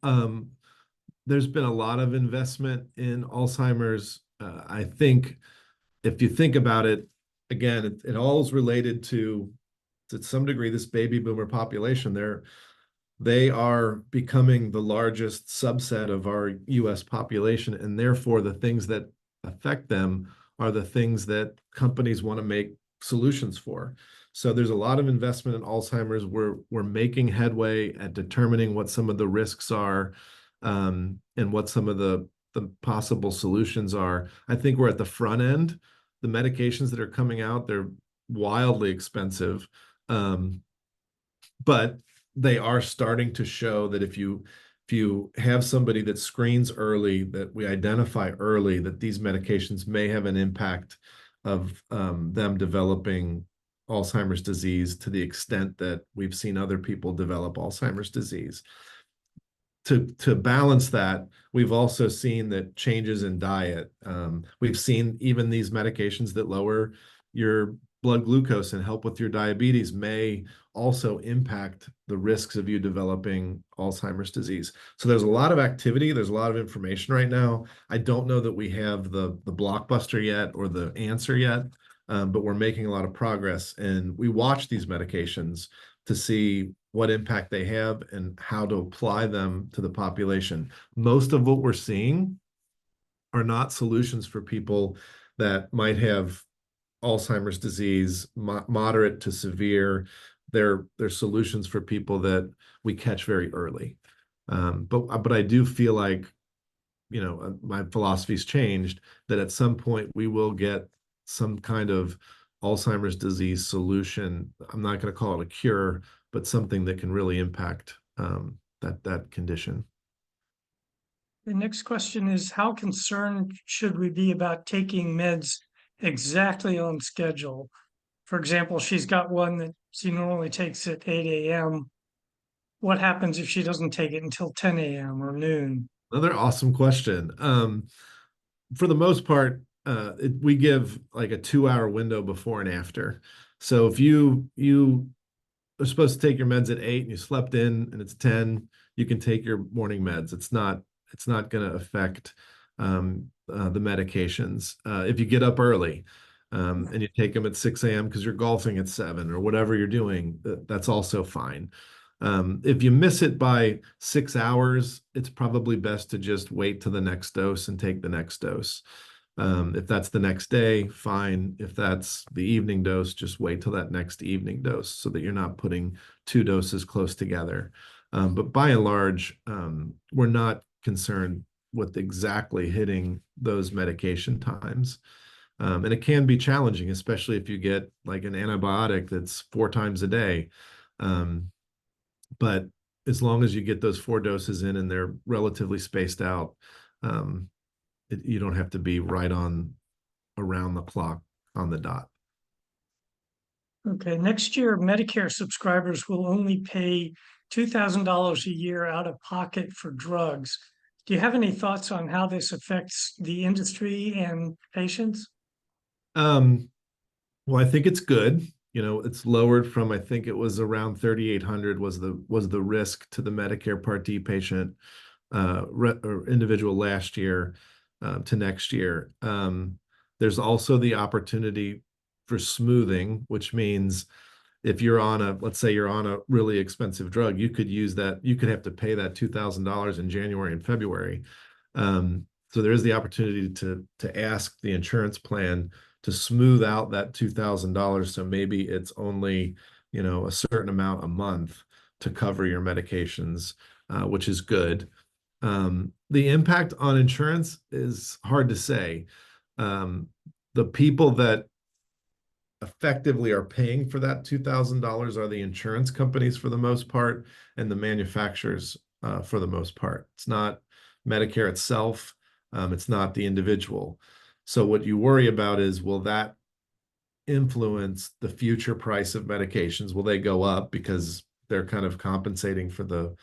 There's been a lot of investment in Alzheimer's. I think if you think about it, again, it all is related to some degree, this baby boomer population. They are becoming the largest subset of our US population, and therefore the things that affect them are the things that companies want to make solutions for. So there's a lot of investment in Alzheimer's. We're making headway at determining what some of the risks are, and what some of the possible solutions are. I think we're at the front end. The medications that are coming out, they're wildly expensive, but they are starting to show that if you have somebody that screens early, that we identify early that these medications may have an impact of them developing Alzheimer's disease to the extent that we've seen other people develop Alzheimer's disease. To balance that, we've also seen that changes in diet. We've seen even these medications that lower your blood glucose and help with your diabetes may also impact the risks of you developing Alzheimer's disease. So there's a lot of activity. There's a lot of information right now. I don't know that we have the blockbuster yet or the answer yet, but we're making a lot of progress. And we watch these medications to see what impact they have and how to apply them to the population. Most of what we're seeing are not solutions for people that might have Alzheimer's disease, moderate to severe. They're solutions for people that we catch very early. But I do feel like, my philosophy's changed, that at some point we will get some kind of Alzheimer's disease solution. I'm not going to call it a cure, but something that can really impact that condition. The next question is, how concerned should we be about taking meds exactly on schedule? For example, she's got one that she normally takes at 8 a.m. What happens if she doesn't take it until 10 a.m. or noon? Another awesome question. For the most part, we give like a 2-hour window before and after. So if you are supposed to take your meds at 8 and you slept in and it's 10, you can take your morning meds. It's not going to affect the medications. If you get up early and you take them at 6 a.m. because you're golfing at 7 or whatever you're doing, that's also fine. If you miss it by 6 hours, it's probably best to just wait to the next dose and take the next dose. If that's the next day, fine. If that's the evening dose, just wait till that next evening dose so that you're not putting 2 doses close together. But by and large, we're not concerned with exactly hitting those medication times. And it can be challenging, especially if you get like an antibiotic that's 4 times a day. Um, but as long as you get those 4 doses in and they're relatively spaced out, um, you don't have to be right on around the clock on the dot. Okay, next year, Medicare subscribers will only pay $2,000 a year out of pocket for drugs. Do you have any thoughts on how this affects the industry and patients? Um, well, I think it's good. You know, it's lowered from, I think it was around 3,800 was the risk to the Medicare Part D patient or individual last year to next year. There's also the opportunity for smoothing, which means if you're on a, let's say you're on a really expensive drug, you could use that, you could have to pay that $2,000 in January and February. So there is the opportunity to ask the insurance plan to smooth out that $2,000. So maybe it's only, you know, a certain amount a month to cover your medications, which is good. The impact on insurance is hard to say. Um, the people that effectively are paying for that $2,000 are the insurance companies for the most part and the manufacturers for the most part. It's not Medicare itself. It's not the individual. So what you worry about is, will that influence the future price of medications? Will they go up because they're kind of compensating for the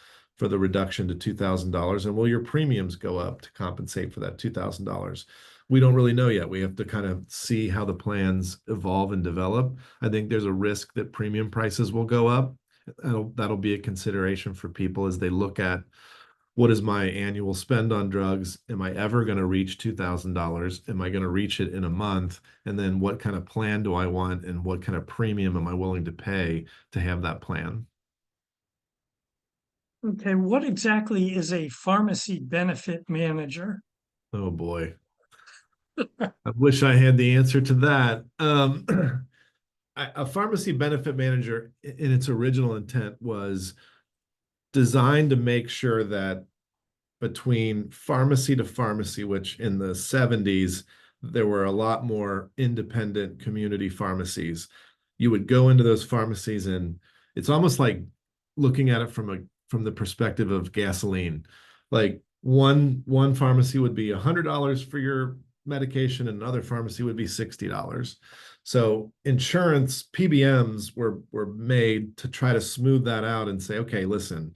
reduction to $2,000? And will your premiums go up to compensate for that $2,000? We don't really know yet. We have to kind of see how the plans evolve and develop. I think there's a risk that premium prices will go up. That'll be a consideration for people as they look at, what is my annual spend on drugs? Am I ever going to reach $2,000? Am I going to reach it in a month? And then what kind of plan do I want? And what kind of premium am I willing to pay to have that plan? Okay, what exactly is a pharmacy benefit manager? Oh boy. I wish I had the answer to that. A pharmacy benefit manager in its original intent was designed to make sure that between pharmacy to pharmacy, which in the 70s, there were a lot more independent community pharmacies. You would go into those pharmacies and it's almost like looking at it from the perspective of gasoline. Like one pharmacy would be $100 for your medication and another pharmacy would be $60. So insurance PBMs were made to try to smooth that out and say, okay, listen,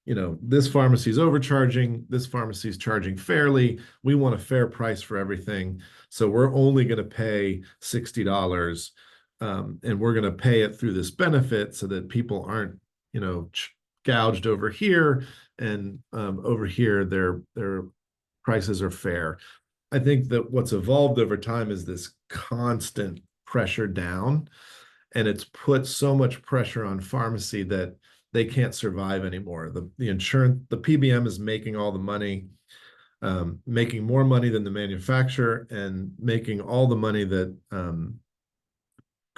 you know, this pharmacy is overcharging, this pharmacy is charging fairly. We want a fair price for everything. So we're only going to pay $60, and we're going to pay it through this benefit so that people aren't, you know, gouged over here, and over here their prices are fair. I think that what's evolved over time is this constant pressure down, and it's put so much pressure on pharmacy that they can't survive anymore. The insurance, the PBM is making all the money, making more money than the manufacturer, and making all the money that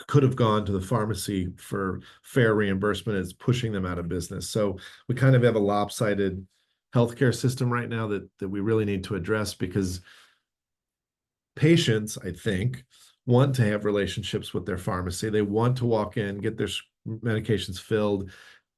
could have gone to the pharmacy for fair reimbursement is pushing them out of business. So we kind of have a lopsided healthcare system right now that we really need to address, because patients, I think, want to have relationships with their pharmacy. They want to walk in, get their medications filled,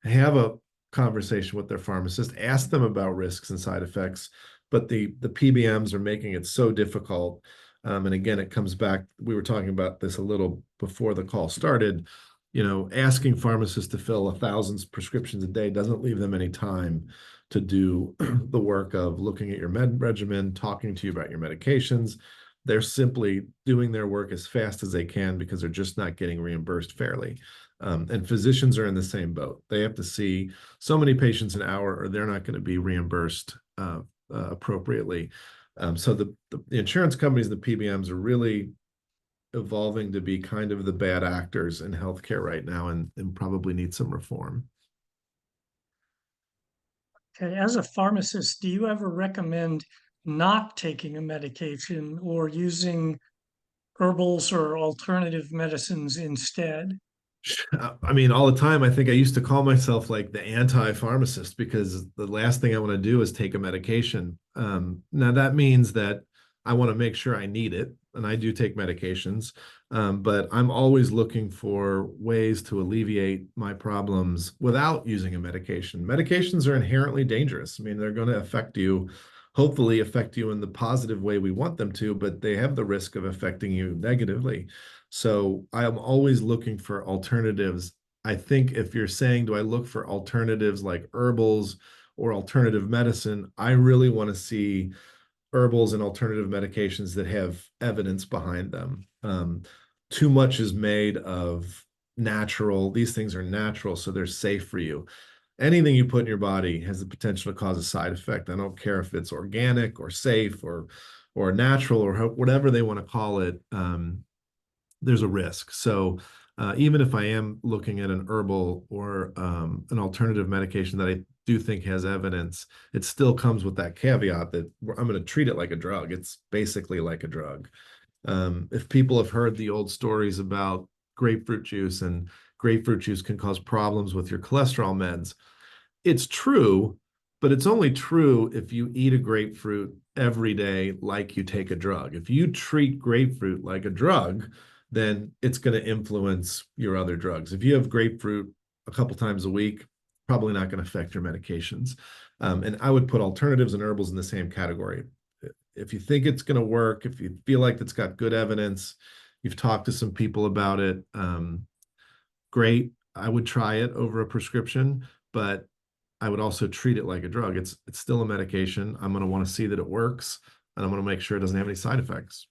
have a conversation with their pharmacist, ask them about risks and side effects. But the PBMs are making it so difficult. And again, it comes back, we were talking about this a little before the call started. You know, asking pharmacists to fill 1,000 prescriptions a day doesn't leave them any time to do the work of looking at your med regimen, talking to you about your medications. They're simply doing their work as fast as they can because they're just not getting reimbursed fairly. And physicians are in the same boat. They have to see so many patients an hour or they're not going to be reimbursed appropriately. So the insurance companies, the PBMs, are really evolving to be kind of the bad actors in healthcare right now, and probably need some reform. Okay, as a pharmacist, do you ever recommend not taking a medication or using herbals or alternative medicines instead? I mean, all the time, I think I used to call myself like the anti-pharmacist because the last thing I want to do is take a medication. Now that means that I want to make sure I need it, and I do take medications, but I'm always looking for ways to alleviate my problems without using a medication. Medications are inherently dangerous. I mean, they're going to affect you, hopefully affect you in the positive way we want them to, but they have the risk of affecting you negatively. So I am always looking for alternatives. I think if you're saying, do I look for alternatives like herbals or alternative medicine? I really want to see herbals and alternative medications that have evidence behind them. Too much is made of natural, these things are natural, so they're safe for you. Anything you put in your body has the potential to cause a side effect. I don't care if it's organic or safe or natural or whatever they want to call it. There's a risk. So even if I am looking at an herbal or an alternative medication that I do think has evidence, it still comes with that caveat that I'm going to treat it like a drug. It's basically like a drug. If people have heard the old stories about grapefruit juice and grapefruit juice can cause problems with your cholesterol meds, it's true, but it's only true if you eat a grapefruit every day like you take a drug. If you treat grapefruit like a drug, then it's going to influence your other drugs. If you have grapefruit a couple times a week, probably not going to affect your medications. And I would put alternatives and herbals in the same category. If you think it's going to work, if you feel like it's got good evidence, you've talked to some people about it, great. I would try it over a prescription, but I would also treat it like a drug. It's still a medication. I'm going to want to see that it works, and I'm going to make sure it doesn't have any side effects.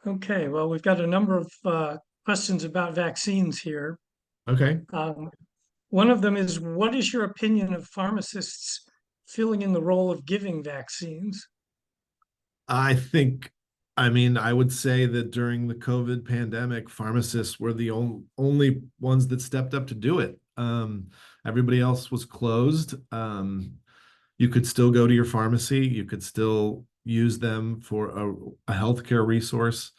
Okay, well, we've got a number of questions about vaccines here. Okay. Um, One of them is, what is your opinion of pharmacists filling in the role of giving vaccines? I think, I mean, I would say that during the COVID pandemic, pharmacists were the only ones that stepped up to do it. Everybody else was closed. You could still go to your pharmacy. You could still use them for a healthcare resource.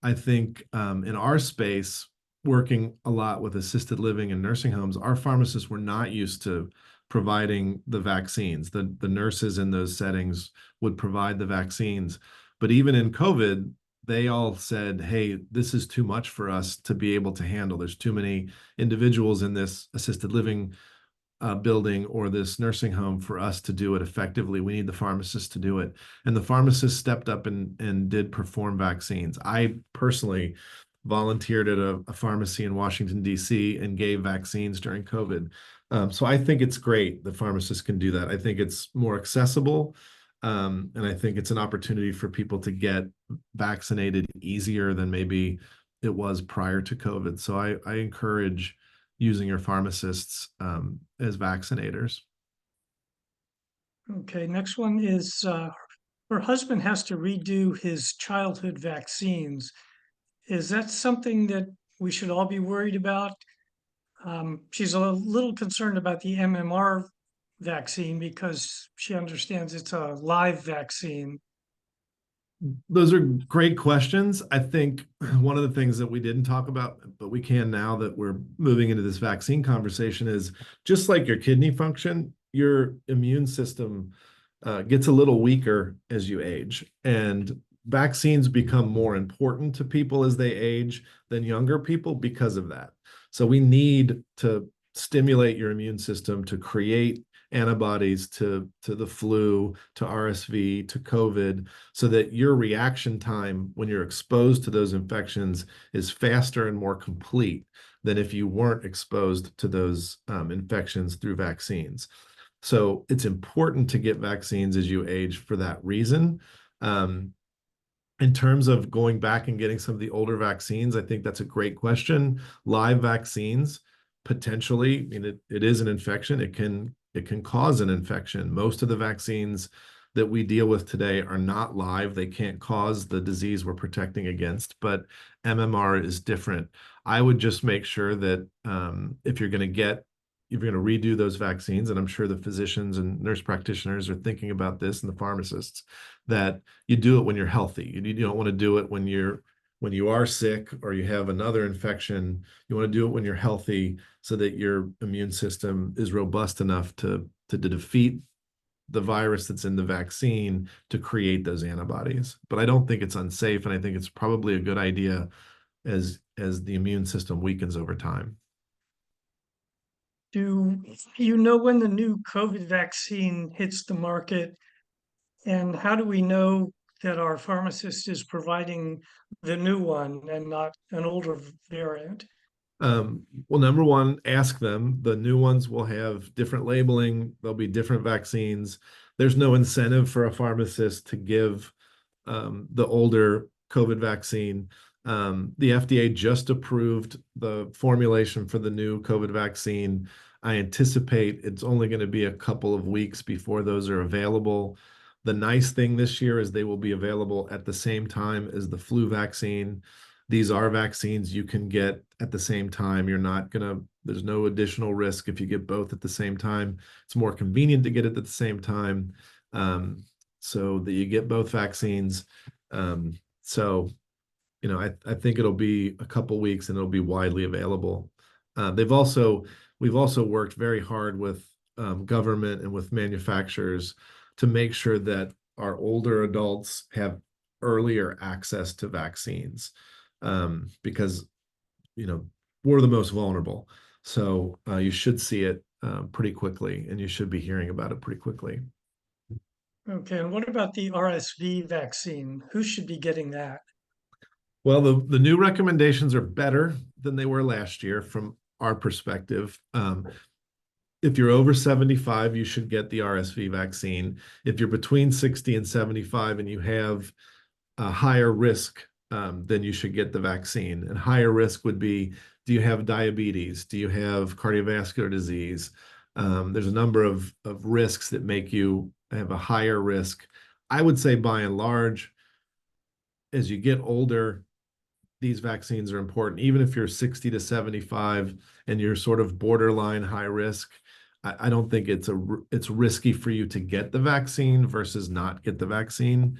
I think in our space, working a lot with assisted living and nursing homes, our pharmacists were not used to providing the vaccines. The nurses in those settings would provide the vaccines. But even in COVID, they all said, hey, this is too much for us to be able to handle. There's too many individuals in this assisted living building or this nursing home for us to do it effectively. We need the pharmacist to do it. And the pharmacist stepped up and did perform vaccines. I personally volunteered at a pharmacy in Washington, D.C. and gave vaccines during COVID. So I think it's great the pharmacists can do that. I think it's more accessible. And I think it's an opportunity for people to get vaccinated easier than maybe it was prior to COVID. So I encourage using your pharmacists as vaccinators. Okay, next one is, her husband has to redo his childhood vaccines. Is that something that we should all be worried about? She's a little concerned about the MMR vaccine because she understands it's a live vaccine. Those are great questions. I think one of the things that we didn't talk about, but we can now that we're moving into this vaccine conversation, is just like your kidney function, your immune system gets a little weaker as you age. And vaccines become more important to people as they age than younger people because of that. So we need to stimulate your immune system to create antibodies to the flu, to RSV, to COVID, so that your reaction time when you're exposed to those infections is faster and more complete than if you weren't exposed to those infections through vaccines. So it's important to get vaccines as you age for that reason. In terms of going back and getting some of the older vaccines, I think that's a great question. Live vaccines, potentially, I mean, it is an infection. It can cause an infection. Most of the vaccines that we deal with today are not live. They can't cause the disease we're protecting against, but MMR is different. I would just make sure that if you're going to redo those vaccines, and I'm sure the physicians and nurse practitioners are thinking about this and the pharmacists, that you do it when you're healthy. You don't want to do it when when you are sick or you have another infection, you want to do it when you're healthy so that your immune system is robust enough to defeat the virus that's in the vaccine to create those antibodies. But I don't think it's unsafe, and I think it's probably a good idea as the immune system weakens over time. Do you know when the new COVID vaccine hits the market? And how do we know that our pharmacist is providing the new one and not an older variant? Well, number one, ask them. The new ones will have different labeling. There'll be different vaccines. There's no incentive for a pharmacist to give the older COVID vaccine. The FDA just approved the formulation for the new COVID vaccine. I anticipate it's only going to be a couple of weeks before those are available. The nice thing this year is they will be available at the same time as the flu vaccine. These are vaccines you can get at the same time. There's no additional risk if you get both at the same time. It's more convenient to get it at the same time, so that you get both vaccines. So, I think it'll be a couple weeks and it'll be widely available. We've also worked very hard with government and with manufacturers to make sure that our older adults have earlier access to vaccines, because we're the most vulnerable. So you should see it pretty quickly, and you should be hearing about it pretty quickly. Okay, and what about the RSV vaccine? Who should be getting that? Well, the new recommendations are better than they were last year from our perspective. If you're over 75, you should get the RSV vaccine. If you're between 60 and 75 and you have a higher risk, then you should get the vaccine. And higher risk would be, do you have diabetes? Do you have cardiovascular disease? There's a number of risks that make you have a higher risk. I would say by and large, as you get older, these vaccines are important. Even if you're 60 to 75 and you're sort of borderline high risk, I don't think it's risky for you to get the vaccine versus not get the vaccine.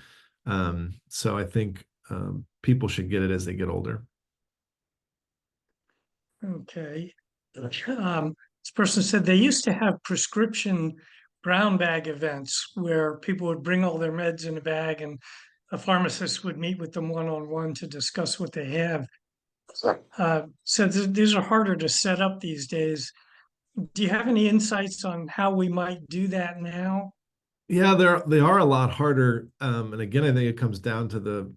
So I think people should get it as they get older. Okay. This person said they used to have prescription brown bag events where people would bring all their meds in a bag and a pharmacist would meet with them one-on-one to discuss what they have. So these are harder to set up these days. Do you have any insights on how we might do that now? Yeah, they are a lot harder. And again, I think it comes down to the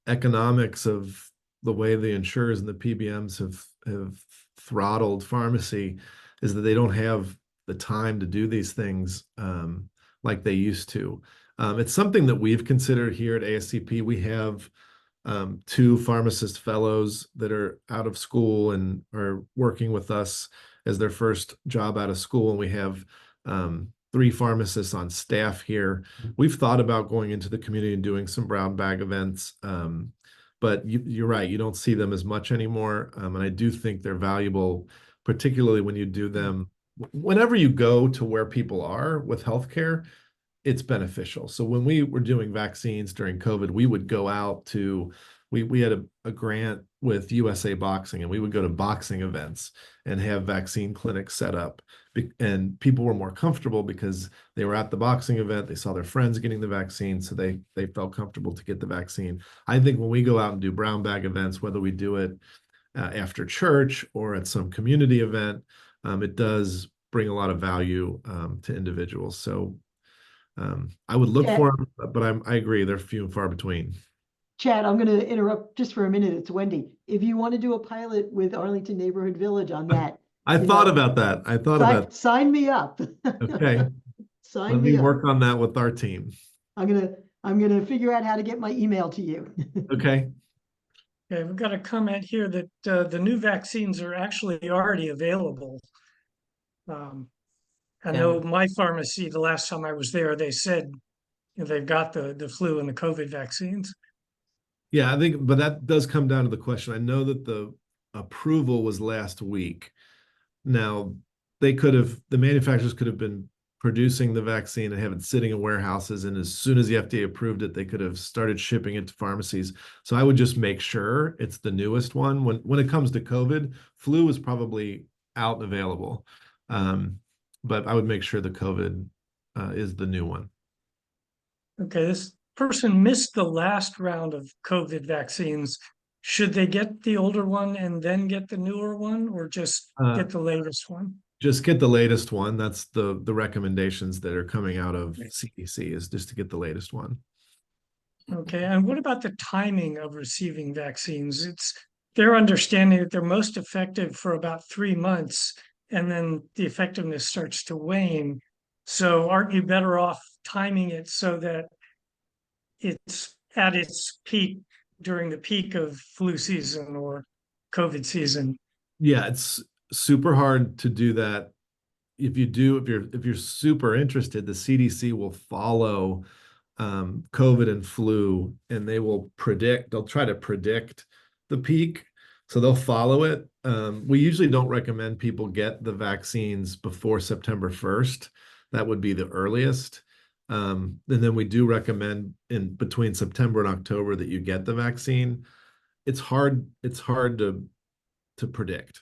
economics of the way the insurers and the PBMs have throttled pharmacy, is that they don't have the time to do these things like they used to. It's something that we've considered here at ASCP. We have 2 pharmacist fellows that are out of school and are working with us as their first job out of school. And we have 3 pharmacists on staff here. We've thought about going into the community and doing some brown bag events. But you're right, you don't see them as much anymore. And I do think they're valuable, particularly when you do them. Whenever you go to where people are with healthcare, it's beneficial. So when we were doing vaccines during COVID, we would go out to, we had a grant with USA Boxing, and we would go to boxing events and have vaccine clinics set up. And people were more comfortable because they were at the boxing event, they saw their friends getting the vaccine, so they felt comfortable to get the vaccine. I think when we go out and do brown bag events, whether we do it after church or at some community event, it does bring a lot of value to individuals. So I would look for them, but I agree, they're few and far between. Chad, I'm going to interrupt just for a minute. It's Wendy. If you want to do a pilot with Arlington Neighborhood Village on that, I thought about that. Sign me up. Okay. Sign Let me me up. work on that with our team. I'm gonna figure out how to get my email to you. Okay. Okay, we've got a comment here that the new vaccines are actually already available. I know my pharmacy, the last time I was there, they said they've got the flu and the COVID vaccines. Yeah, I think, but that does come down to the question. I know that the approval was last week. Now, the manufacturers could have been producing the vaccine and have it sitting in warehouses. And as soon as the FDA approved it, they could have started shipping it to pharmacies. So I would just make sure it's the newest one. When it comes to COVID, flu is probably out and available. But I would make sure the COVID is the new one. Okay, this person missed the last round of COVID vaccines. Should they get the older one and then get the newer one, or just Uh, get the latest one? just get the latest one. That's the recommendations that are coming out of CDC, is just to get the latest one. Okay, and what about the timing of receiving vaccines? It's their understanding that they're most effective for about 3 months, and then the effectiveness starts to wane. So aren't you better off timing it so that it's at its peak during the peak of flu season or COVID season? Yeah, it's super hard to do that. If you're super interested, the CDC will follow COVID and flu, and they'll try to predict the peak. So they'll follow it. We usually don't recommend people get the vaccines before September 1st. That would be the earliest. And then we do recommend in between September and October that you get the vaccine. It's hard to predict.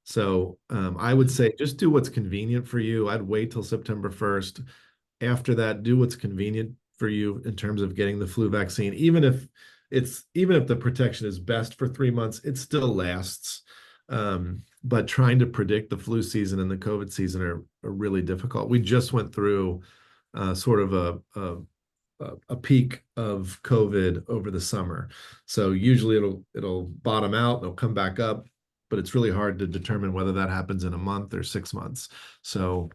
So I would say just do what's convenient for you. I'd wait till September 1st. After that, do what's convenient for you in terms of getting the flu vaccine. Even if the protection is best for 3 months, it still lasts. But trying to predict the flu season and the COVID season are really difficult. We just went through sort of a peak of COVID over the summer. So usually it'll bottom out and it'll come back up, but it's really hard to determine whether that happens in a month or 6 months. So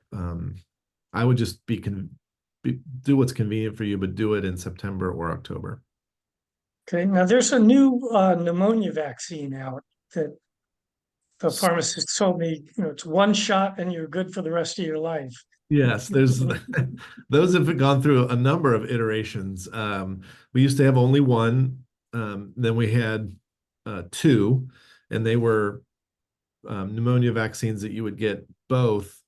I would just do what's convenient for you, but do it in September or October. Okay, now there's a new pneumonia vaccine out that the pharmacist told me, it's one shot and you're good for the rest of your life. Yes, there's those have gone through a number of iterations. We used to have only one, then we had two, and they were pneumonia vaccines that you would get both,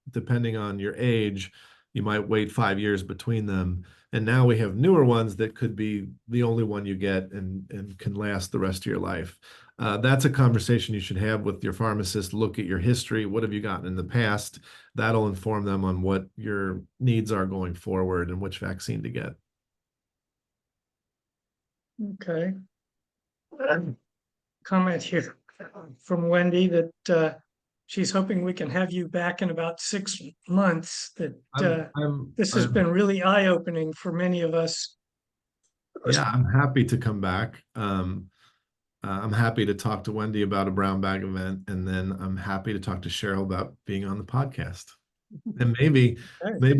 depending on your age. You might wait 5 years between them. And now we have newer ones that could be the only one you get and can last the rest of your life. That's a conversation you should have with your pharmacist. Look at your history. What have you gotten in the past? That'll inform them on what your needs are going forward and which vaccine to get. Okay. Comment here from Wendy that she's hoping we can have you back in about 6 months. That this has been really eye-opening for many of us. Yeah, I'm happy to come back. I'm happy to talk to Wendy about a brown bag event, and then I'm happy to talk to Cheryl about being on the podcast. And maybe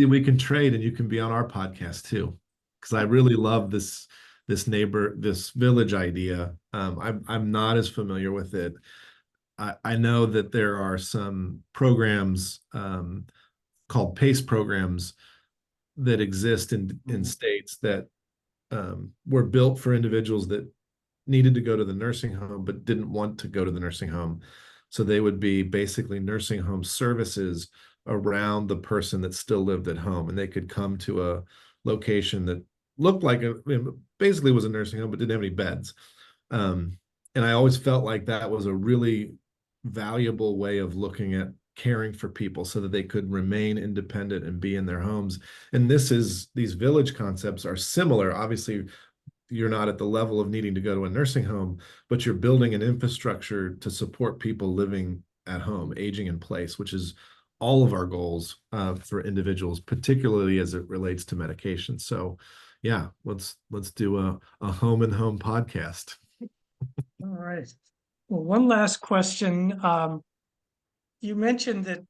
we can trade and you can be on our podcast too, because I really love this village idea. I'm not as familiar with it. I know that there are some programs called PACE programs that exist in states that were built for individuals that needed to go to the nursing home but didn't want to go to the nursing home. So they would be basically nursing home services around the person that still lived at home, and they could come to a location that looked like basically was a nursing home but didn't have any beds. And I always felt like that was a really valuable way of looking at caring for people so that they could remain independent and be in their homes. And these village concepts are similar. Obviously, you're not at the level of needing to go to a nursing home, but you're building an infrastructure to support people living at home, aging in place, which is all of our goals for individuals, particularly as it relates to medication. So yeah, let's do a home and home podcast. All right. Well, one last question. You mentioned that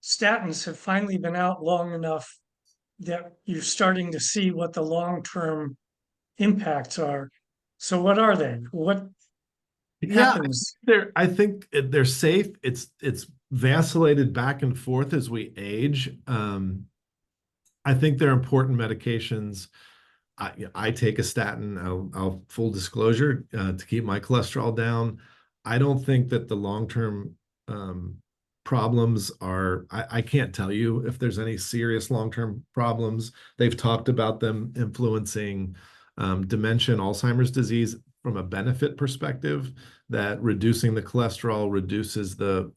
statins have finally been out long enough that you're starting to see what the long-term impacts are. So what are they? What happens? I think they're safe. It's vacillated back and forth as we age. I think they're important medications. I take a statin. I'll full disclosure to keep my cholesterol down. I don't think that the long-term problems are, I can't tell you if there's any serious long-term problems. They've talked about them influencing dementia and Alzheimer's disease from a benefit perspective, that reducing the cholesterol reduces the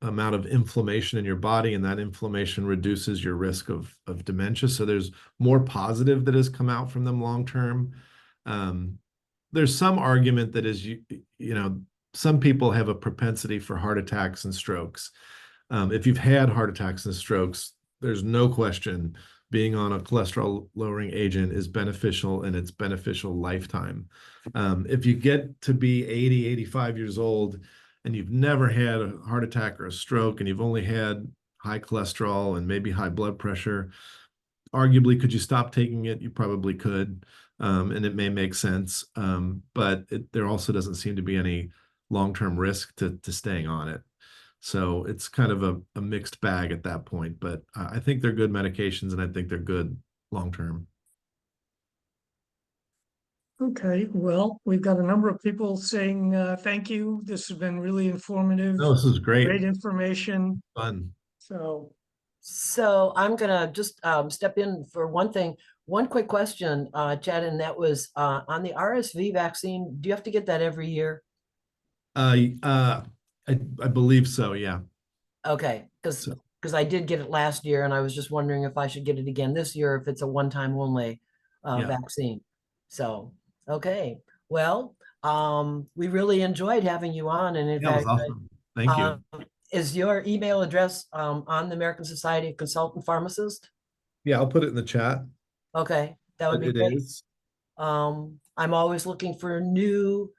amount of inflammation in your body, and that inflammation reduces your risk of dementia. So there's more positive that has come out from them long term. There's some argument that is, you know, some people have a propensity for heart attacks and strokes. If you've had heart attacks and strokes, there's no question being on a cholesterol lowering agent is beneficial, and it's beneficial lifetime. If you get to be 80, 85 years old and you've never had a heart attack or a stroke, and you've only had high cholesterol and maybe high blood pressure, arguably, could you stop taking it? You probably could, and it may make sense. But there also doesn't seem to be any long-term risk to staying on it. So it's kind of a mixed bag at that point. But I think they're good medications, and I think they're good long-term. Okay, well, we've got a number of people saying thank you. This has been really informative, No, this is great. great information. Fun. So I'm gonna just step in for one thing. One quick question, Chad, and that was on the RSV vaccine. Do you have to get that every year? I believe so, yeah. Okay, because I did get it last year, and I was just wondering if I should get it again this year, if it's a one-time only vaccine. So, okay. Well, we really enjoyed having you on, and in fact, that was awesome. Thank you. Is your email address on the American Society of Consultant Pharmacists? Yeah, I'll put it in the chat. Okay, that would be It great. is. I'm always looking for new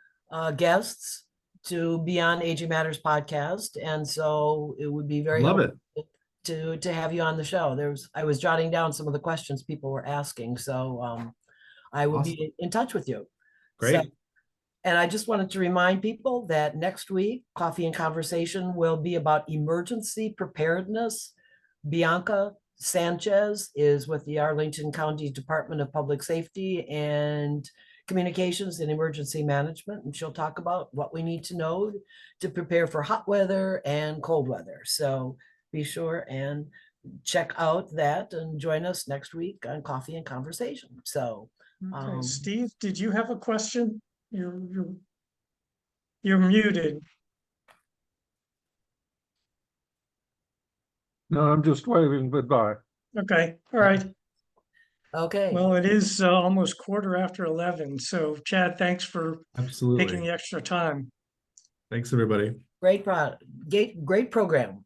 guests to be on Aging Matters podcast, and so it would be very Love it. to have you on the show. I was jotting down some of the questions people were asking, so I will be in touch with you. Great. So, and I just wanted to remind people that next week, Coffee and Conversation will be about emergency preparedness. Bianca Sanchez is with the Arlington County Department of Public Safety and Communications and Emergency Management, and she'll talk about what we need to know to prepare for hot weather and cold weather. So be sure and check out that and join us next week on Coffee and Conversation. So, okay, Steve, did you have a question? You're muted. No, I'm just waving goodbye. Okay, all right. okay. Well, it is almost 11:15. So Chad, thanks for taking Absolutely. the extra time. Thanks, everybody. Great program.